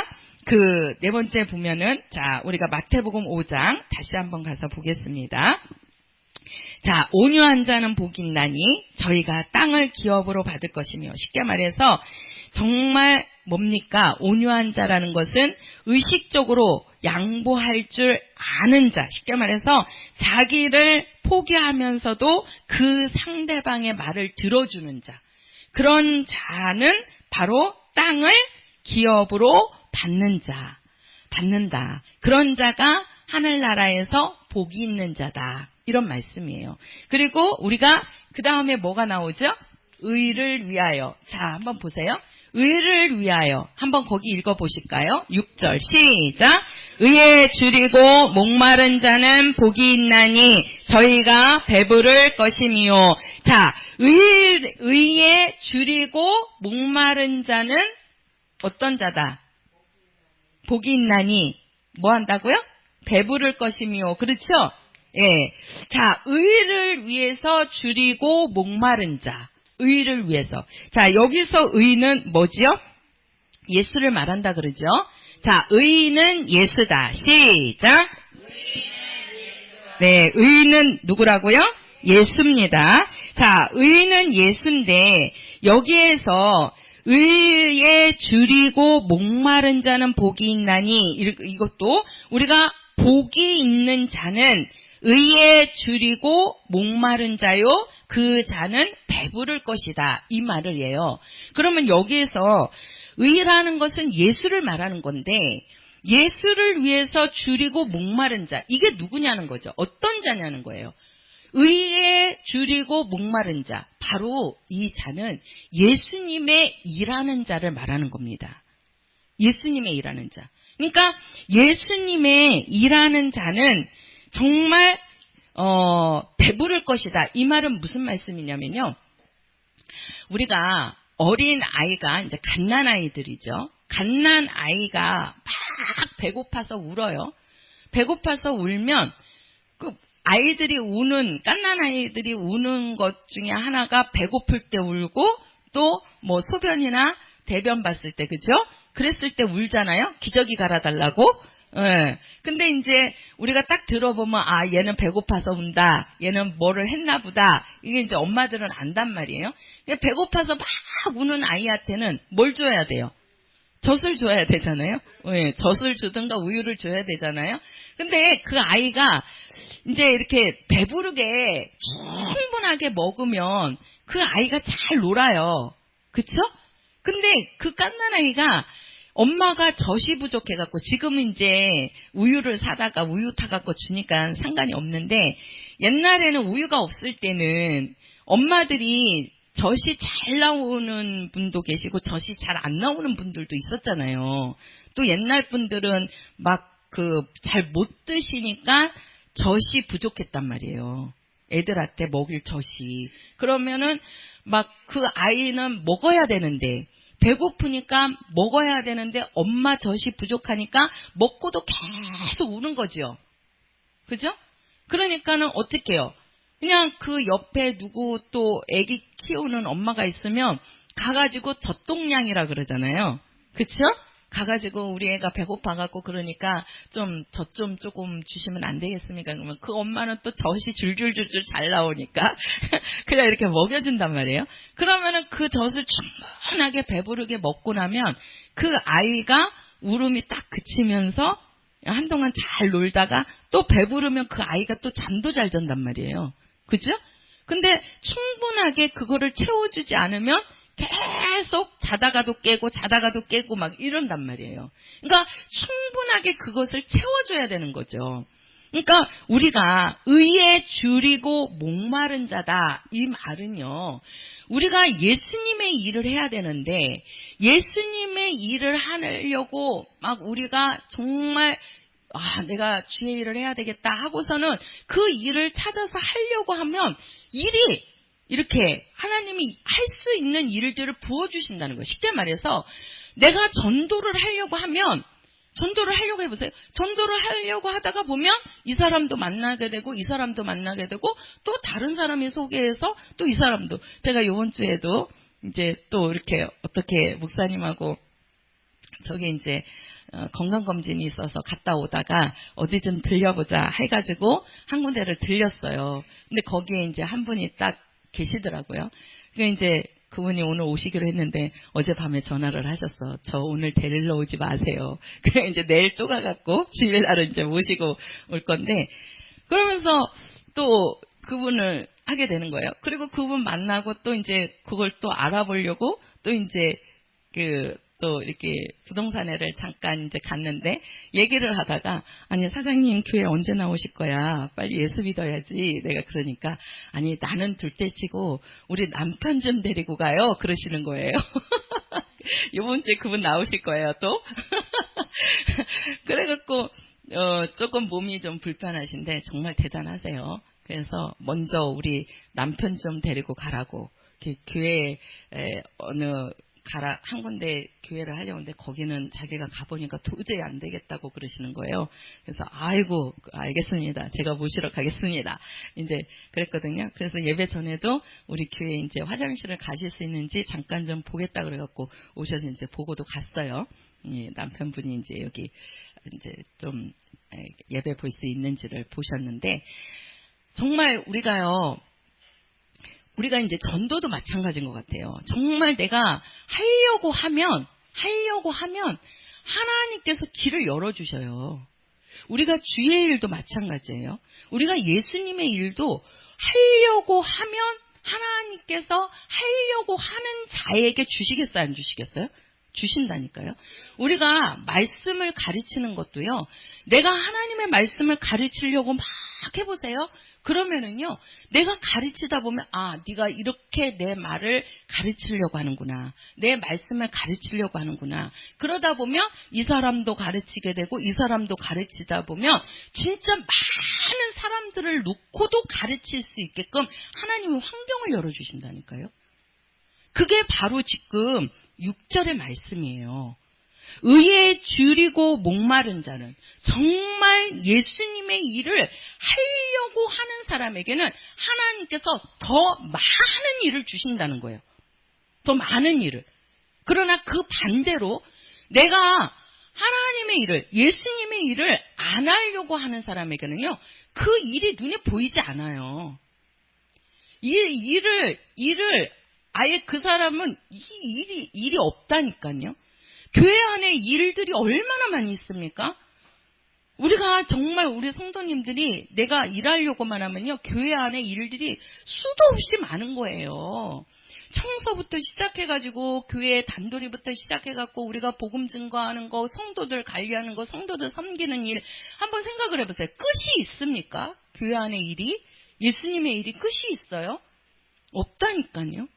그 네 번째 보면은, 자, 우리가 마태복음 5장 다시 한번 가서 보겠습니다. 자, 온유한 자는 복이 있나니 저희가 땅을 기업으로 받을 것이며, 쉽게 말해서 정말 뭡니까? 온유한 자라는 것은 의식적으로 양보할 줄 아는 자, 쉽게 말해서 자기를 포기하면서도 그 상대방의 말을 들어주는 자, 그런 자는 바로 땅을 기업으로 받는다. 그런 자가 하늘나라에서 복이 있는 자다. 이런 말씀이에요. 그리고 우리가 그 다음에 뭐가 나오죠? 의를 위하여. 자, 한번 보세요. 의를 위하여. 한번 거기 읽어보실까요? 6절 시작. 의에 줄이고 목마른 자는 복이 있나니 저희가 배부를 것이미요. 자, 의에 줄이고 목마른 자는 어떤 자다? 복이 있나니 뭐 한다고요? 배부를 것이미요. 그렇죠? 예. 자, 의를 위해서 줄이고 목마른 자. 의를 위해서. 자, 여기서 의는 뭐지요? 예수를 말한다 그러죠? 자, 의는 예수다. 시작. 네, 의는 누구라고요? 예수입니다. 자, 의는 예수인데 여기에서 의에 줄이고 목마른 자는 복이 있나니, 이것도 우리가 복이 있는 자는 의에 줄이고 목마른 자요, 그 자는 배부를 것이다, 이 말을 해요. 그러면 여기에서 의라는 것은 예수를 말하는 건데, 예수를 위해서 줄이고 목마른 자, 이게 누구냐는 거죠. 어떤 자냐는 거예요. 의에 줄이고 목마른 자, 바로 이 자는 예수님의 일하는 자를 말하는 겁니다. 예수님의 일하는 자. 그러니까 예수님의 일하는 자는 정말 배부를 것이다. 이 말은 무슨 말씀이냐면요. 우리가 어린 아이가, 이제 갓난 아이들이죠. 갓난 아이가 막 배고파서 울어요. 배고파서 울면 그 아이들이 우는, 갓난 아이들이 우는 것 중에 하나가 배고플 때 울고, 또 뭐 소변이나 대변 봤을 때, 그죠? 그랬을 때 울잖아요. 기저귀 갈아달라고. 예. 근데 이제 우리가 딱 들어보면 아 얘는 배고파서 운다. 얘는 뭐를 했나 보다. 이게 이제 엄마들은 안단 말이에요. 배고파서 막 우는 아이한테는 뭘 줘야 돼요? 젖을 줘야 되잖아요. 예, 젖을 주든가 우유를 줘야 되잖아요. 근데 그 아이가 이제 이렇게 배부르게 충분하게 먹으면 그 아이가 잘 놀아요. 그쵸? 근데 그 갓난아이가 엄마가 젖이 부족해갖고 지금은 이제 우유를 사다가 우유 타갖고 주니까 상관이 없는데 옛날에는 우유가 없을 때는 엄마들이 젖이 잘 나오는 분도 계시고 젖이 잘 안 나오는 분들도 있었잖아요. 또 옛날 분들은 막 잘 못 드시니까 젖이 부족했단 말이에요. 애들한테 먹일 젖이. 그러면은 막 그 아이는 먹어야 되는데 배고프니까 먹어야 되는데 엄마 젖이 부족하니까 먹고도 계속 우는 거죠. 그죠? 그러니까는 어떻게 해요? 그냥 그 옆에 누구 또 애기 키우는 엄마가 있으면 가가지고 젖동량이라 그러잖아요. 그쵸? 가가지고 우리 애가 배고파갖고 그러니까 좀 젖 좀 조금 주시면 안 되겠습니까? 그러면 그 엄마는 또 젖이 줄줄줄줄 잘 나오니까 그냥 이렇게 먹여준단 말이에요. 그러면은 그 젖을 충분하게 배부르게 먹고 나면 그 아이가 울음이 딱 그치면서 한동안 잘 놀다가 또 배부르면 그 아이가 또 잠도 잘 잔단 말이에요. 그죠? 근데 충분하게 그거를 채워주지 않으면 계속 자다가도 깨고 막 이런단 말이에요. 그러니까 충분하게 그것을 채워줘야 되는 거죠. 그러니까 우리가 의에 줄이고 목마른 자다 이 말은요. 우리가 예수님의 일을 해야 되는데 예수님의 일을 하려고 막 우리가 정말 내가 주의 일을 해야 되겠다 하고서는 그 일을 찾아서 하려고 하면 일이 이렇게 하나님이 할 수 있는 일들을 부어주신다는 거예요. 쉽게 말해서 내가 전도를 하려고 하면 전도를 하려고 해보세요. 전도를 하려고 하다가 보면 이 사람도 만나게 되고 이 사람도 만나게 되고 또 다른 사람이 소개해서 또 이 사람도 제가 이번 주에도 이제 또 이렇게 어떻게 목사님하고 저기 이제 건강검진이 있어서 갔다 오다가 어디 좀 들려보자 해가지고 한 군데를 들렸어요. 근데 거기에 이제 한 분이 딱 계시더라고요. 그 이제 그분이 오늘 오시기로 했는데 어젯밤에 전화를 하셨어. 저 오늘 데리러 오지 마세요. 그래 이제 내일 또 가갖고 주일날은 이제 모시고 올 건데 그러면서 또 그분을 하게 되는 거예요. 그리고 그분 만나고 또 이제 그걸 또 알아보려고 또 이제 또 이렇게 부동산에를 잠깐 이제 갔는데 얘기를 하다가 아니 사장님 교회 언제 나오실 거야? 빨리 예수 믿어야지. 내가 그러니까 아니 나는 둘째치고 우리 남편 좀 데리고 가요. 그러시는 거예요. 이번 주에 그분 나오실 거예요 또. 그래갖고 조금 몸이 좀 불편하신데 정말 대단하세요. 그래서 먼저 우리 남편 좀 데리고 가라고 교회에 한 군데 교회를 하려고 하는데 거기는 자기가 가보니까 도저히 안 되겠다고 그러시는 거예요. 그래서 아이고 알겠습니다. 제가 모시러 가겠습니다. 이제 그랬거든요. 그래서 예배 전에도 우리 교회 이제 화장실을 가실 수 있는지 잠깐 좀 보겠다 그래갖고 오셔서 이제 보고도 갔어요. 남편분이 이제 여기 이제 좀 예배 볼 수 있는지를 보셨는데 정말 우리가 이제 전도도 마찬가지인 것 같아요. 정말 내가 하려고 하면 하나님께서 길을 열어주셔요. 우리가 주의 일도 마찬가지예요. 우리가 예수님의 일도 하려고 하면 하나님께서 하려고 하는 자에게 주시겠어요? 안 주시겠어요? 주신다니까요. 우리가 말씀을 가르치는 것도요. 내가 하나님의 말씀을 가르치려고 막 해보세요. 그러면은요. 내가 가르치다 보면 네가 이렇게 내 말을 가르치려고 하는구나. 내 말씀을 가르치려고 하는구나. 그러다 보면 이 사람도 가르치게 되고 이 사람도 가르치다 보면 진짜 많은 사람들을 놓고도 가르칠 수 있게끔 하나님은 환경을 열어주신다니까요. 그게 바로 지금 6절의 말씀이에요. 의에 줄이고 목마른 자는 정말 예수님의 일을 하려고 하는 사람에게는 하나님께서 더 많은 일을 주신다는 거예요. 더 많은 일을. 그러나 그 반대로 내가 하나님의 일을, 예수님의 일을 안 하려고 하는 사람에게는요, 그 일이 눈에 보이지 않아요. 이 일을 아예 그 사람은 일이 없다니까요. 교회 안에 일들이 얼마나 많이 있습니까? 우리가 정말 우리 성도님들이 내가 일하려고만 하면요, 교회 안에 일들이 수도 없이 많은 거예요. 청소부터 시작해가지고 교회 단돌이부터 시작해갖고 우리가 복음 증거하는 거, 성도들 관리하는 거, 성도들 섬기는 일 한번 생각을 해보세요. 끝이 있습니까? 교회 안에 일이? 예수님의 일이 끝이 있어요? 없다니까요.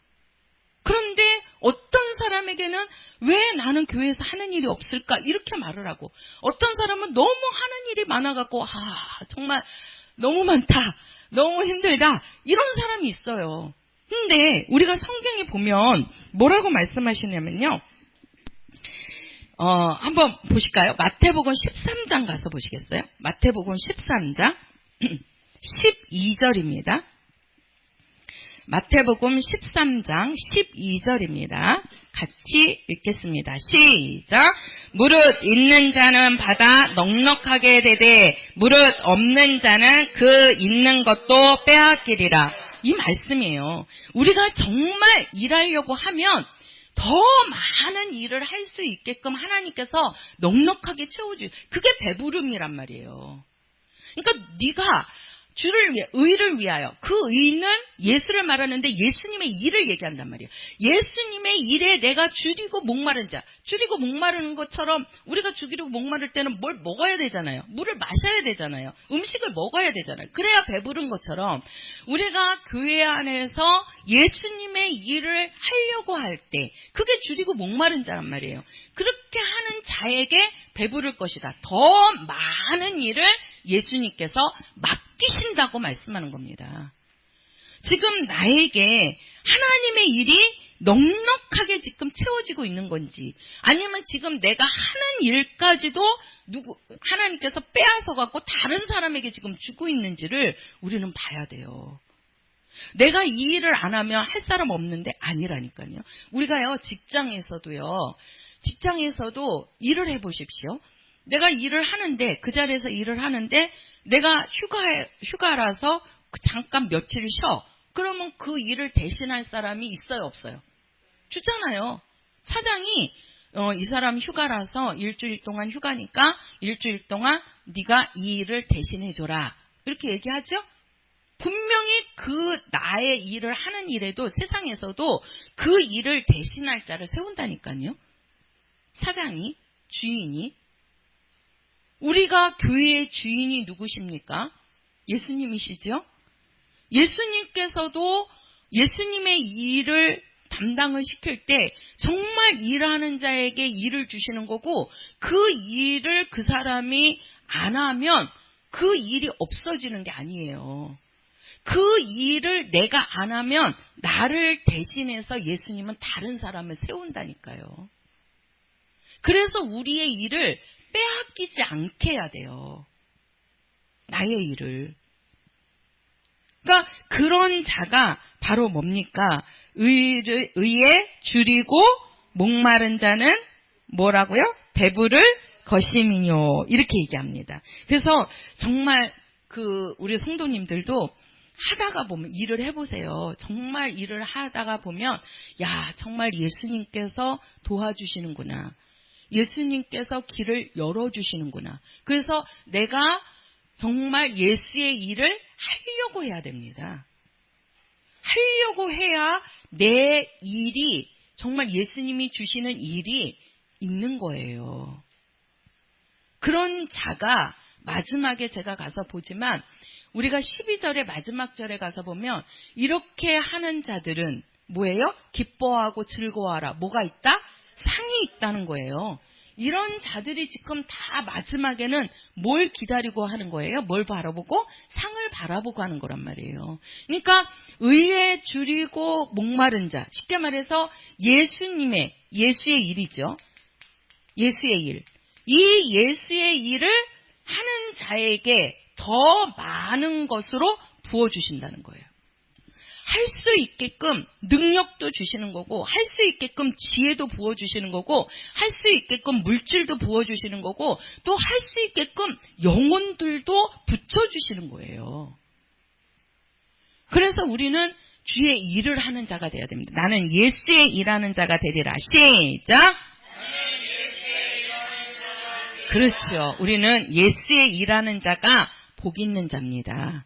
그런데 어떤 사람에게는 왜 나는 교회에서 하는 일이 없을까? 이렇게 말을 하고, 어떤 사람은 너무 하는 일이 많아갖고 정말 너무 많다, 너무 힘들다, 이런 사람이 있어요. 근데 우리가 성경에 보면 뭐라고 말씀하시냐면요, 한번 보실까요? 마태복음 13장 가서 보시겠어요? 마태복음 13장 12절입니다. 마태복음 13장 12절입니다. 같이 읽겠습니다. 시작. 무릇 있는 자는 받아 넉넉하게 되되 무릇 없는 자는 그 있는 것도 빼앗기리라. 이 말씀이에요. 우리가 정말 일하려고 하면 더 많은 일을 할 수 있게끔 하나님께서 넉넉하게 채워주세요. 그게 배부름이란 말이에요. 그러니까 네가 주를 위해, 의를 위하여. 그 의는 예수를 말하는데 예수님의 일을 얘기한단 말이에요. 예수님의 일에 내가 줄이고 목마른 자. 줄이고 목마르는 것처럼 우리가 죽이려고 목마를 때는 뭘 먹어야 되잖아요. 물을 마셔야 되잖아요. 음식을 먹어야 되잖아요. 그래야 배부른 것처럼 우리가 교회 안에서 예수님의 일을 하려고 할 때 그게 줄이고 목마른 자란 말이에요. 그렇게 하는 자에게 배부를 것이다. 더 많은 일을 예수님께서 맡기신다고 말씀하는 겁니다. 지금 나에게 하나님의 일이 넉넉하게 지금 채워지고 있는 건지, 아니면 지금 내가 하는 일까지도 하나님께서 빼앗아 갖고 다른 사람에게 지금 주고 있는지를 우리는 봐야 돼요. 내가 이 일을 안 하면 할 사람 없는데 아니라니까요. 우리가요, 직장에서도 일을 해보십시오. 내가 일을 하는데, 그 자리에서 일을 하는데 내가 휴가라서 잠깐 며칠 쉬어. 그러면 그 일을 대신할 사람이 있어요, 없어요? 주잖아요. 사장이 이 사람 휴가라서 일주일 동안 휴가니까 일주일 동안 네가 이 일을 대신해줘라, 이렇게 얘기하죠. 분명히 그 나의 일을 하는 일에도 세상에서도 그 일을 대신할 자를 세운다니까요. 사장이, 주인이. 우리가 교회의 주인이 누구십니까? 예수님이시죠? 예수님께서도 예수님의 일을 담당을 시킬 때 정말 일하는 자에게 일을 주시는 거고, 그 일을 그 사람이 안 하면 그 일이 없어지는 게 아니에요. 그 일을 내가 안 하면 나를 대신해서 예수님은 다른 사람을 세운다니까요. 그래서 우리의 일을 빼앗기지 않게 해야 돼요. 나의 일을. 그러니까 그런 자가 바로 뭡니까? 의에 줄이고 목마른 자는 뭐라고요? 배부를 것임이뇨. 이렇게 얘기합니다. 그래서 정말 우리 성도님들도 하다가 보면, 일을 해보세요. 정말 일을 하다가 보면, 야, 정말 예수님께서 도와주시는구나. 예수님께서 길을 열어주시는구나. 그래서 내가 정말 예수의 일을 하려고 해야 됩니다. 하려고 해야 내 일이, 정말 예수님이 주시는 일이 있는 거예요. 그런 자가 마지막에 제가 가서 보지만, 우리가 12절의 마지막 절에 가서 보면 이렇게 하는 자들은 뭐예요? 기뻐하고 즐거워하라. 뭐가 있다? 상이 있다는 거예요. 이런 자들이 지금 다 마지막에는 뭘 기다리고 하는 거예요? 뭘 바라보고? 상을 바라보고 하는 거란 말이에요. 그러니까 의에 줄이고 목마른 자, 쉽게 말해서 예수의 일이죠. 예수의 일. 이 예수의 일을 하는 자에게 더 많은 것으로 부어주신다는 거예요. 할 수 있게끔 능력도 주시는 거고, 할 수 있게끔 지혜도 부어주시는 거고, 할 수 있게끔 물질도 부어주시는 거고, 또 할 수 있게끔 영혼들도 붙여주시는 거예요. 그래서 우리는 주의 일을 하는 자가 되어야 됩니다. 나는 예수의 일하는 자가 되리라. 시작! 그렇죠. 우리는 예수의 일하는 자가 복 있는 자입니다.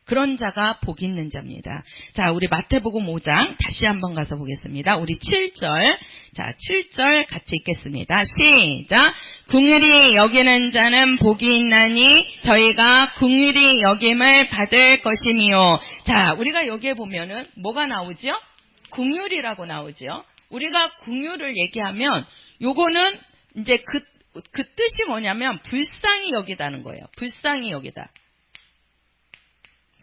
그런 자가 복 있는 자입니다. 자, 우리 마태복음 5장 다시 한번 가서 보겠습니다. 우리 7절. 자, 7절 같이 읽겠습니다. 시작. 긍휼히 여기는 자는 복이 있나니 저희가 긍휼히 여김을 받을 것이니요. 자, 우리가 여기에 보면은 뭐가 나오죠? 긍휼이라고 나오죠. 우리가 긍휼을 얘기하면 요거는 이제 그 뜻이 뭐냐면 불쌍히 여기다는 거예요. 불쌍히 여기다.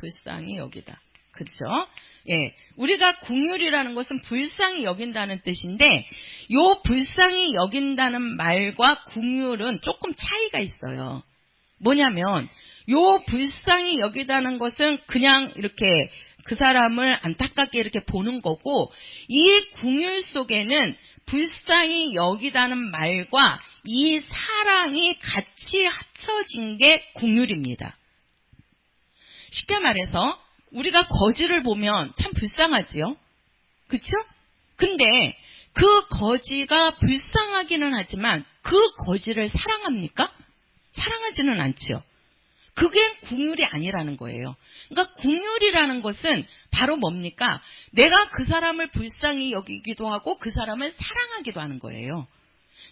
불쌍히 여기다. 그렇죠? 예. 우리가 긍휼이라는 것은 불쌍히 여긴다는 뜻인데 요 불쌍히 여긴다는 말과 긍휼은 조금 차이가 있어요. 뭐냐면 요 불쌍히 여기다는 것은 그냥 이렇게 그 사람을 안타깝게 이렇게 보는 거고 이 긍휼 속에는 불쌍히 여기다는 말과 이 사랑이 같이 합쳐진 게 긍휼입니다. 쉽게 말해서 우리가 거지를 보면 참 불쌍하지요. 그렇죠? 근데 그 거지가 불쌍하기는 하지만 그 거지를 사랑합니까? 사랑하지는 않지요. 그게 긍휼이 아니라는 거예요. 그러니까 긍휼이라는 것은 바로 뭡니까? 내가 그 사람을 불쌍히 여기기도 하고 그 사람을 사랑하기도 하는 거예요.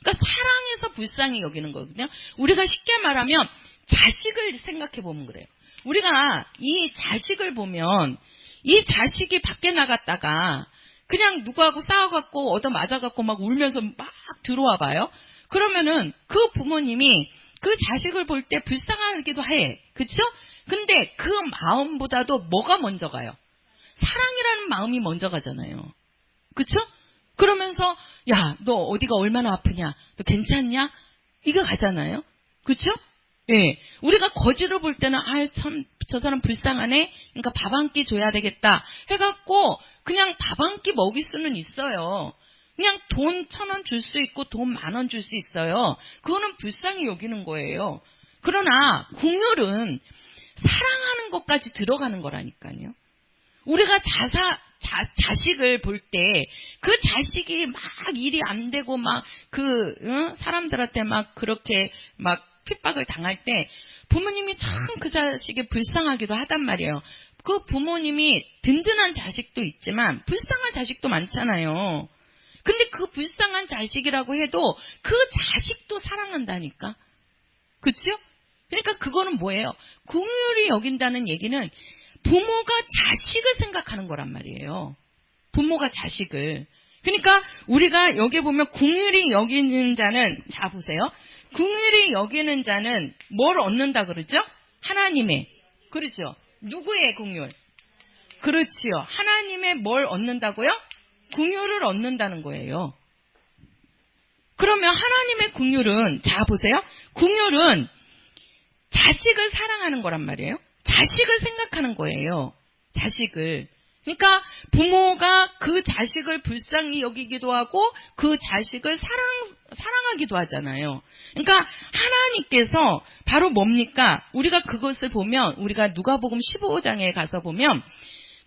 그러니까 사랑해서 불쌍히 여기는 거거든요. 우리가 쉽게 말하면 자식을 생각해 보면 그래요. 우리가 이 자식을 보면 이 자식이 밖에 나갔다가 그냥 누구하고 싸워갖고 얻어맞아갖고 막 울면서 막 들어와 봐요. 그러면은 그 부모님이 그 자식을 볼 때 불쌍하기도 해. 그쵸? 근데 그 마음보다도 뭐가 먼저 가요? 사랑이라는 마음이 먼저 가잖아요. 그쵸? 그러면서 야, 너 어디가 얼마나 아프냐? 너 괜찮냐? 이거 가잖아요. 그쵸? 예. 우리가 거지를 볼 때는 참 저 사람 불쌍하네. 그러니까 밥 한 끼 줘야 되겠다. 해갖고 그냥 밥 한 끼 먹일 수는 있어요. 그냥 돈 1,000원 줄 수 있고 돈 10,000원 줄 수 있어요. 그거는 불쌍히 여기는 거예요. 그러나 긍휼은 사랑하는 것까지 들어가는 거라니까요. 우리가 자식을 볼 때 그 자식이 막 일이 안 되고 막 사람들한테 막 그렇게 막 핍박을 당할 때 부모님이 참 그 자식이 불쌍하기도 하단 말이에요. 그 부모님이 든든한 자식도 있지만 불쌍한 자식도 많잖아요. 근데 그 불쌍한 자식이라고 해도 그 자식도 사랑한다니까. 그렇죠? 그러니까 그거는 뭐예요? 긍휼히 여긴다는 얘기는 부모가 자식을 생각하는 거란 말이에요. 부모가 자식을. 그러니까 우리가 여기 보면 긍휼히 여기는 자는, 자 보세요. 긍휼히 여기는 자는 뭘 얻는다 그러죠? 하나님의. 그렇죠. 누구의 긍휼? 그렇지요. 하나님의 뭘 얻는다고요? 긍휼을 얻는다는 거예요. 그러면 하나님의 긍휼은, 자 보세요. 긍휼은 자식을 사랑하는 거란 말이에요. 자식을 생각하는 거예요. 자식을. 그러니까 부모가 그 자식을 불쌍히 여기기도 하고 그 자식을 사랑하기도 하잖아요. 그러니까 하나님께서 바로 뭡니까? 우리가 그것을 보면 우리가 누가복음 15장에 가서 보면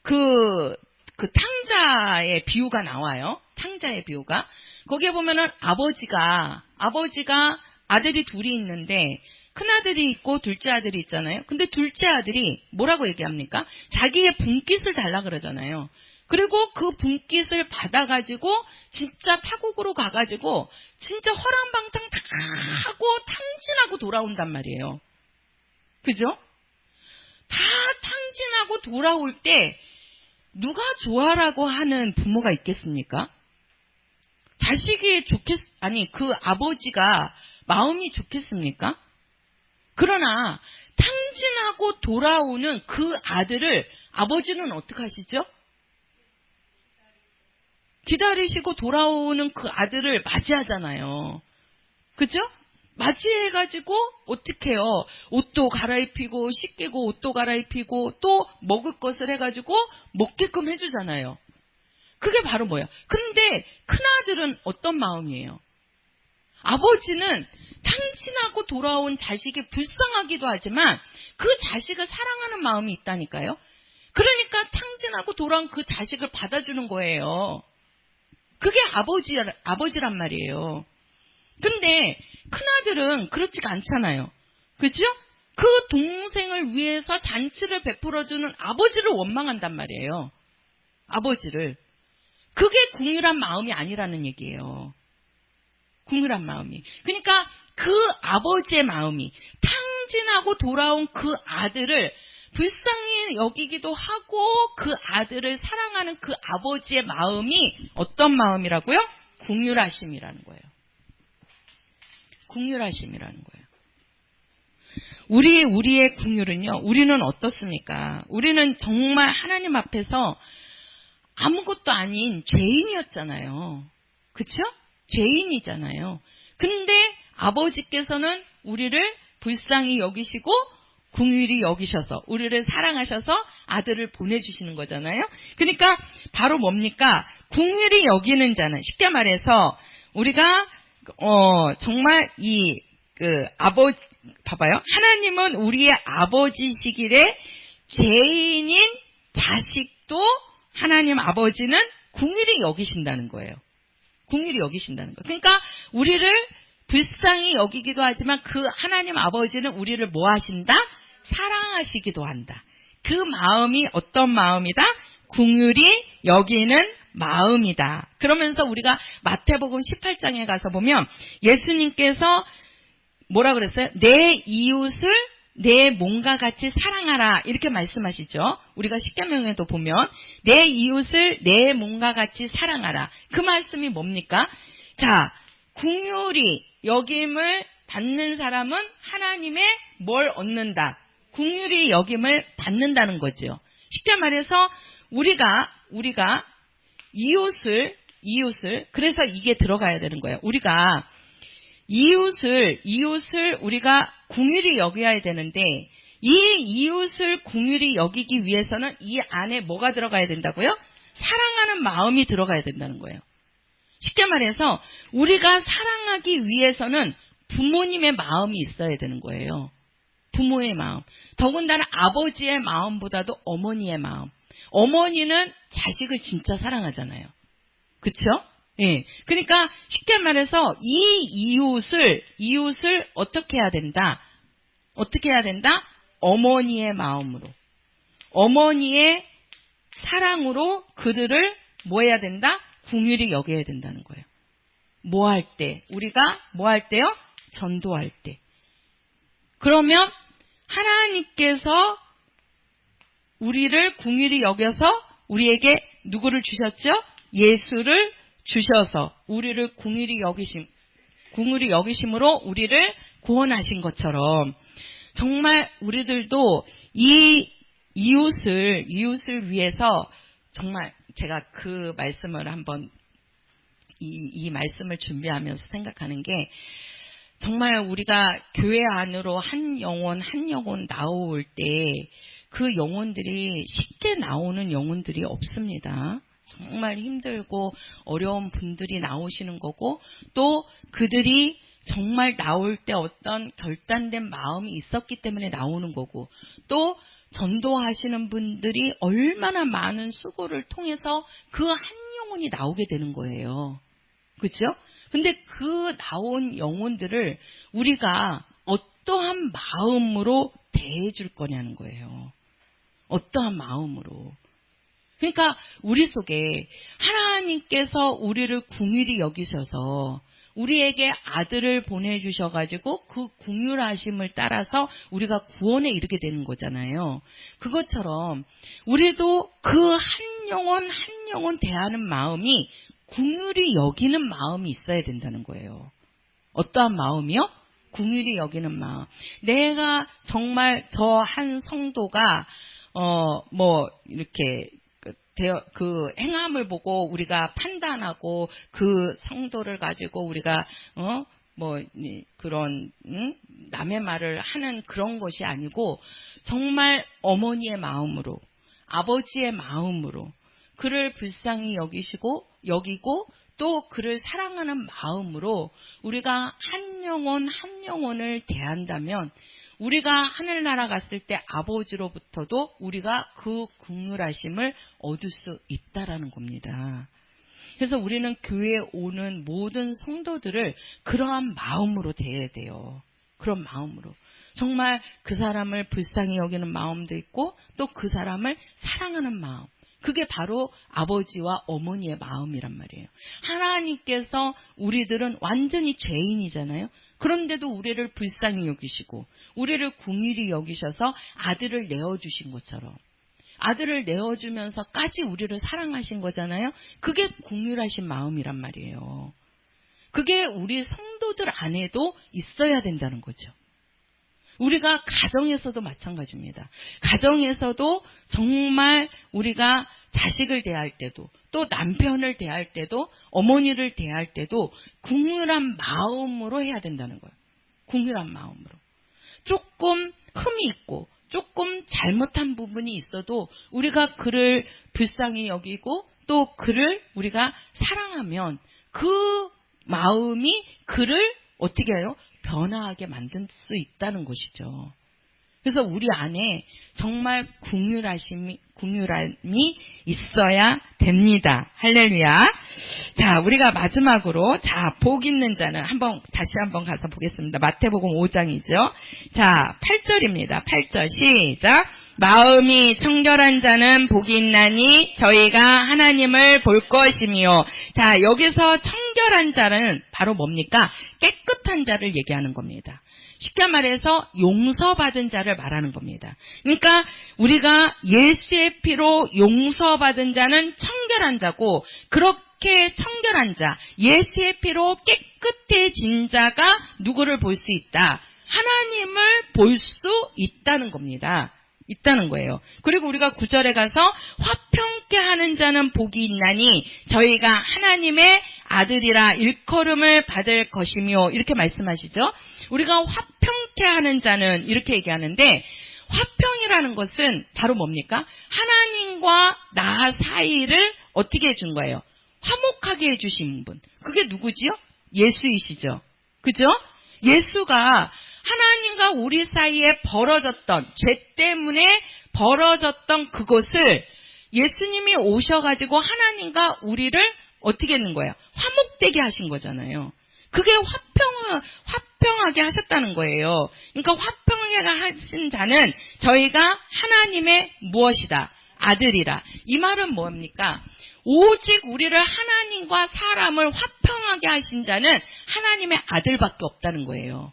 그 탕자의 비유가 나와요. 탕자의 비유가. 거기에 보면은 아버지가 아들이 둘이 있는데 큰아들이 있고 둘째 아들이 있잖아요. 근데 둘째 아들이 뭐라고 얘기합니까? 자기의 분깃을 달라 그러잖아요. 그리고 그 분깃을 받아가지고 진짜 타국으로 가가지고 진짜 허랑방탕 다 하고 탕진하고 돌아온단 말이에요. 그죠? 다 탕진하고 돌아올 때 누가 좋아라고 하는 부모가 있겠습니까? 자식이 그 아버지가 마음이 좋겠습니까? 그러나 탕진하고 돌아오는 그 아들을 아버지는 어떻게 하시죠? 기다리시고 돌아오는 그 아들을 맞이하잖아요. 그죠? 맞이해가지고 어떻게 해요? 옷도 갈아입히고 씻기고 옷도 갈아입히고 또 먹을 것을 해가지고 먹게끔 해주잖아요. 그게 바로 뭐야? 근데 큰아들은 어떤 마음이에요? 아버지는 탕진하고 돌아온 자식이 불쌍하기도 하지만 그 자식을 사랑하는 마음이 있다니까요. 그러니까 탕진하고 돌아온 그 자식을 받아주는 거예요. 그게 아버지란 말이에요. 근데 큰아들은 그렇지가 않잖아요. 그죠? 그 동생을 위해서 잔치를 베풀어주는 아버지를 원망한단 말이에요. 아버지를. 그게 궁휼한 마음이 아니라는 얘기예요. 궁휼한 마음이. 그러니까 그 아버지의 마음이 탕진하고 돌아온 그 아들을 불쌍히 여기기도 하고 그 아들을 사랑하는 그 아버지의 마음이 어떤 마음이라고요? 궁휼하심이라는 거예요. 궁휼하심이라는 거예요. 우리의 궁휼은요, 우리는 어떻습니까? 우리는 정말 하나님 앞에서 아무것도 아닌 죄인이었잖아요. 그쵸? 죄인이잖아요. 근데 아버지께서는 우리를 불쌍히 여기시고 궁휼히 여기셔서 우리를 사랑하셔서 아들을 보내주시는 거잖아요. 그러니까 바로 뭡니까? 궁휼히 여기는 자는, 쉽게 말해서 우리가 정말 봐봐요. 하나님은 우리의 아버지시기에 죄인인 자식도 하나님 아버지는 궁휼히 여기신다는 거예요. 궁휼히 여기신다는 거. 그러니까 우리를 불쌍히 여기기도 하지만 그 하나님 아버지는 우리를 뭐 하신다? 사랑하시기도 한다. 그 마음이 어떤 마음이다? 궁휼히 여기는 마음이다. 그러면서 우리가 마태복음 18장에 가서 보면 예수님께서 뭐라 그랬어요? 내 이웃을 내 몸과 같이 사랑하라 이렇게 말씀하시죠. 우리가 십계명에도 보면 내 이웃을 내 몸과 같이 사랑하라. 그 말씀이 뭡니까? 자, 궁휼히 여김을 받는 사람은 하나님의 뭘 얻는다? 궁휼히 여김을 받는다는 거죠. 쉽게 말해서 우리가 이웃을 그래서 이게 들어가야 되는 거예요. 우리가 이웃을 우리가 궁휼히 여겨야 되는데 이 이웃을 궁휼히 여기기 위해서는 이 안에 뭐가 들어가야 된다고요? 사랑하는 마음이 들어가야 된다는 거예요. 쉽게 말해서 우리가 사랑하기 위해서는 부모님의 마음이 있어야 되는 거예요. 부모의 마음. 더군다나 아버지의 마음보다도 어머니의 마음. 어머니는 자식을 진짜 사랑하잖아요. 그쵸? 예. 그러니까 쉽게 말해서 이 이웃을 어떻게 해야 된다? 어떻게 해야 된다? 어머니의 마음으로. 어머니의 사랑으로 그들을 뭐 해야 된다? 궁휼히 여겨야 된다는 거예요. 뭐 할 때? 우리가 뭐 할 때요? 전도할 때. 그러면 하나님께서 우리를 궁휼히 여겨서 우리에게 누구를 주셨죠? 예수를 주셔서 우리를 궁휼히 여기심으로 우리를 구원하신 것처럼 정말 우리들도 이 이웃을 위해서 정말 제가 그 말씀을 한번 이 말씀을 준비하면서 생각하는 게 정말 우리가 교회 안으로 한 영혼 나올 때 그 영혼들이 쉽게 나오는 영혼들이 없습니다. 정말 힘들고 어려운 분들이 나오시는 거고 또 그들이 정말 나올 때 어떤 결단된 마음이 있었기 때문에 나오는 거고 또 전도하시는 분들이 얼마나 많은 수고를 통해서 그 한 영혼이 나오게 되는 거예요. 그렇죠? 근데 그 나온 영혼들을 우리가 어떠한 마음으로 대해줄 거냐는 거예요. 어떠한 마음으로. 그러니까 우리 속에 하나님께서 우리를 궁휼히 여기셔서 우리에게 아들을 보내주셔가지고 그 궁휼하심을 따라서 우리가 구원에 이르게 되는 거잖아요. 그것처럼 우리도 그 한 영혼 대하는 마음이 궁휼히 여기는 마음이 있어야 된다는 거예요. 어떠한 마음이요? 궁휼히 여기는 마음. 내가 정말 저 한 성도가 이렇게 그 행함을 보고 우리가 판단하고 그 성도를 가지고 우리가 그런 남의 말을 하는 그런 것이 아니고 정말 어머니의 마음으로, 아버지의 마음으로 그를 불쌍히 여기고 또 그를 사랑하는 마음으로 우리가 한 영혼을 대한다면 우리가 하늘나라 갔을 때 아버지로부터도 우리가 그 긍휼하심을 얻을 수 있다라는 겁니다. 그래서 우리는 교회에 오는 모든 성도들을 그러한 마음으로 대해야 돼요. 그런 마음으로. 정말 그 사람을 불쌍히 여기는 마음도 있고 또 그 사람을 사랑하는 마음. 그게 바로 아버지와 어머니의 마음이란 말이에요. 하나님께서 우리들은 완전히 죄인이잖아요. 그런데도 우리를 불쌍히 여기시고 우리를 긍휼히 여기셔서 아들을 내어주신 것처럼 아들을 내어주면서까지 우리를 사랑하신 거잖아요. 그게 긍휼하신 마음이란 말이에요. 그게 우리 성도들 안에도 있어야 된다는 거죠. 우리가 가정에서도 마찬가지입니다. 가정에서도 정말 우리가 자식을 대할 때도 또 남편을 대할 때도 어머니를 대할 때도 긍휼한 마음으로 해야 된다는 거예요. 긍휼한 마음으로. 조금 흠이 있고 조금 잘못한 부분이 있어도 우리가 그를 불쌍히 여기고 또 그를 우리가 사랑하면 그 마음이 그를 어떻게 해요? 변화하게 만들 수 있다는 것이죠. 그래서 우리 안에 정말 긍휼함이 있어야 됩니다. 할렐루야. 자, 우리가 마지막으로 복 있는 자는 다시 한번 가서 보겠습니다. 마태복음 5장이죠. 자, 8절입니다. 8절 시작. 마음이 청결한 자는 복이 있나니 저희가 하나님을 볼 것이며. 자, 여기서 청결한 자는 바로 뭡니까? 깨끗한 자를 얘기하는 겁니다. 쉽게 말해서 용서받은 자를 말하는 겁니다. 그러니까 우리가 예수의 피로 용서받은 자는 청결한 자고, 그렇게 청결한 자, 예수의 피로 깨끗해진 자가 누구를 볼 수 있다? 하나님을 볼 수 있다는 겁니다. 있다는 거예요. 그리고 우리가 9절에 가서 화평케 하는 자는 복이 있나니 저희가 하나님의 아들이라 일컬음을 받을 것이며, 이렇게 말씀하시죠. 우리가 화평케 하는 자는 이렇게 얘기하는데, 화평이라는 것은 바로 뭡니까? 하나님과 나 사이를 어떻게 해준 거예요? 화목하게 해주신 분. 그게 누구지요? 예수이시죠. 그죠? 예수가 하나님과 우리 사이에 벌어졌던, 죄 때문에 벌어졌던 그것을 예수님이 오셔가지고 하나님과 우리를 어떻게 했는 거예요? 화목되게 하신 거잖아요. 그게 화평하게 하셨다는 거예요. 그러니까 화평하게 하신 자는 저희가 하나님의 무엇이다? 아들이라. 이 말은 뭡니까? 오직 우리를 하나님과 사람을 화평하게 하신 자는 하나님의 아들밖에 없다는 거예요.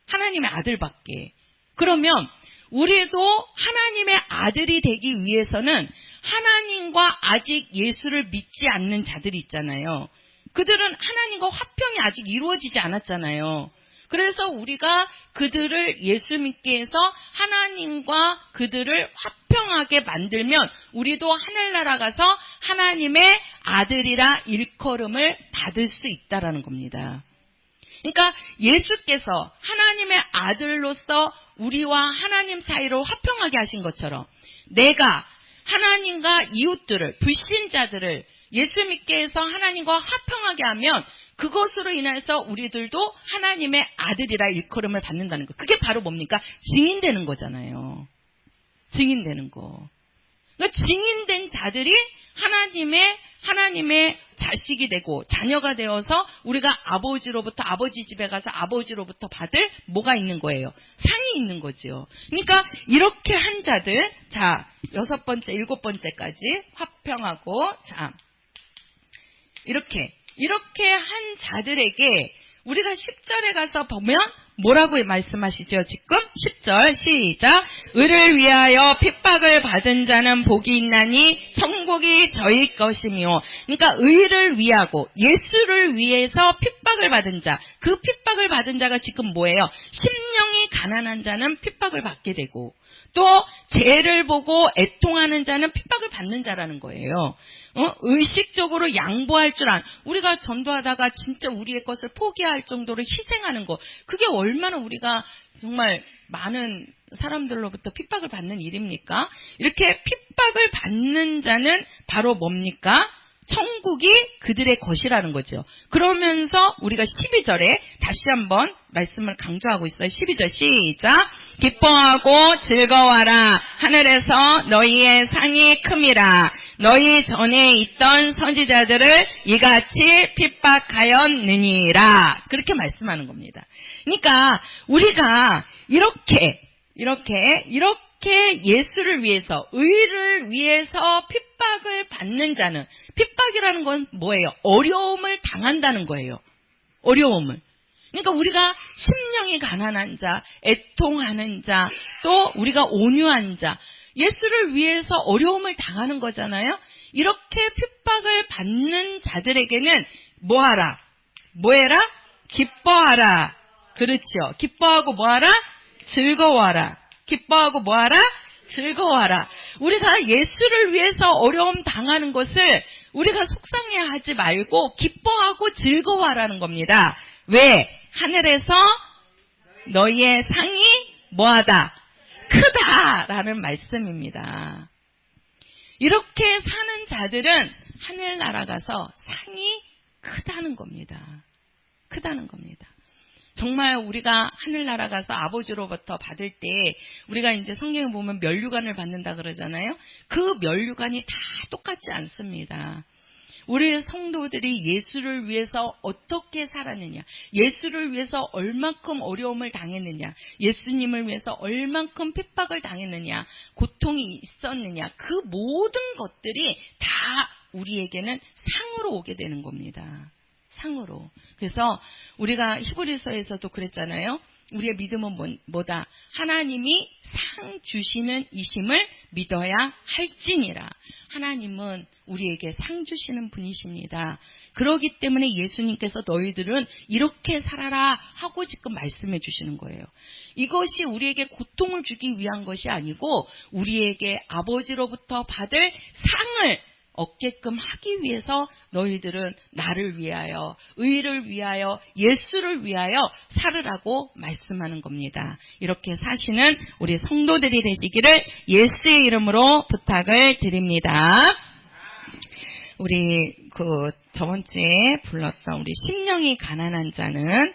하나님의 아들밖에. 그러면 우리도 하나님의 아들이 되기 위해서는 하나님과 아직 예수를 믿지 않는 자들이 있잖아요. 그들은 하나님과 화평이 아직 이루어지지 않았잖아요. 그래서 우리가 그들을 예수 믿게 해서 하나님과 그들을 화평하게 만들면 우리도 하늘나라 가서 하나님의 아들이라 일컬음을 받을 수 있다라는 겁니다. 그러니까 예수께서 하나님의 아들로서 우리와 하나님 사이로 화평하게 하신 것처럼 내가 하나님과 이웃들을, 불신자들을 예수 믿게 해서 하나님과 화평하게 하면 그것으로 인해서 우리들도 하나님의 아들이라 일컬음을 받는다는 것. 그게 바로 뭡니까? 증인되는 거잖아요. 증인되는 거. 그러니까 증인된 자들이 하나님의 자식이 되고 자녀가 되어서 우리가 아버지로부터, 아버지 집에 가서 아버지로부터 받을 뭐가 있는 거예요? 상이 있는 거죠. 그러니까 이렇게 한 자들, 자, 6번째, 7번째까지 화평하고, 자, 이렇게 한 자들에게 우리가 10절에 가서 보면 뭐라고 말씀하시죠? 지금 10절 시작. 의를 위하여 핍박을 받은 자는 복이 있나니 천국이 저희 것이며. 그러니까 의를 위하고 예수를 위해서 핍박을 받은 자, 그 핍박을 받은 자가 지금 뭐예요? 심령이 가난한 자는 핍박을 받게 되고, 또 죄를 보고 애통하는 자는 핍박을 받는 자라는 거예요. 의식적으로 양보할 줄 우리가 전도하다가 진짜 우리의 것을 포기할 정도로 희생하는 거, 그게 얼마나 우리가 정말 많은 사람들로부터 핍박을 받는 일입니까? 이렇게 핍박을 받는 자는 바로 뭡니까? 천국이 그들의 것이라는 거죠. 그러면서 우리가 12절에 다시 한번 말씀을 강조하고 있어요. 12절 시작. 기뻐하고 즐거워하라. 하늘에서 너희의 상이 큼이라. 너희 전에 있던 선지자들을 이같이 핍박하였느니라. 그렇게 말씀하는 겁니다. 그러니까 우리가 이렇게 예수를 위해서, 의를 위해서 핍박을 받는 자는, 핍박이라는 건 뭐예요? 어려움을 당한다는 거예요. 어려움을. 그러니까 우리가 심령이 가난한 자, 애통하는 자, 또 우리가 온유한 자, 예수를 위해서 어려움을 당하는 거잖아요. 이렇게 핍박을 받는 자들에게는 뭐하라? 뭐해라? 기뻐하라. 그렇죠. 기뻐하고 뭐하라? 즐거워하라. 기뻐하고 뭐하라? 즐거워하라. 우리가 예수를 위해서 어려움 당하는 것을 우리가 속상해하지 말고 기뻐하고 즐거워하라는 겁니다. 왜? 하늘에서 너희의 상이 뭐하다? 크다라는 말씀입니다. 이렇게 사는 자들은 하늘나라 가서 상이 크다는 겁니다. 크다는 겁니다. 정말 우리가 하늘나라 가서 아버지로부터 받을 때 우리가 이제 성경에 보면 면류관을 받는다 그러잖아요. 그 면류관이 다 똑같지 않습니다. 우리 성도들이 예수를 위해서 어떻게 살았느냐, 예수를 위해서 얼만큼 어려움을 당했느냐, 예수님을 위해서 얼만큼 핍박을 당했느냐, 고통이 있었느냐, 그 모든 것들이 다 우리에게는 상으로 오게 되는 겁니다. 상으로. 그래서 우리가 히브리서에서도 그랬잖아요. 우리의 믿음은 뭐다? 하나님이 상 주시는 이심을 믿어야 할지니라. 하나님은 우리에게 상 주시는 분이십니다. 그렇기 때문에 예수님께서 너희들은 이렇게 살아라 하고 지금 말씀해 주시는 거예요. 이것이 우리에게 고통을 주기 위한 것이 아니고 우리에게 아버지로부터 받을 상을 얻게끔 하기 위해서 너희들은 나를 위하여, 의를 위하여, 예수를 위하여 살으라고 말씀하는 겁니다. 이렇게 사시는 우리 성도들이 되시기를 예수의 이름으로 부탁을 드립니다. 우리 저번 주에 불렀던 우리 심령이 가난한 자는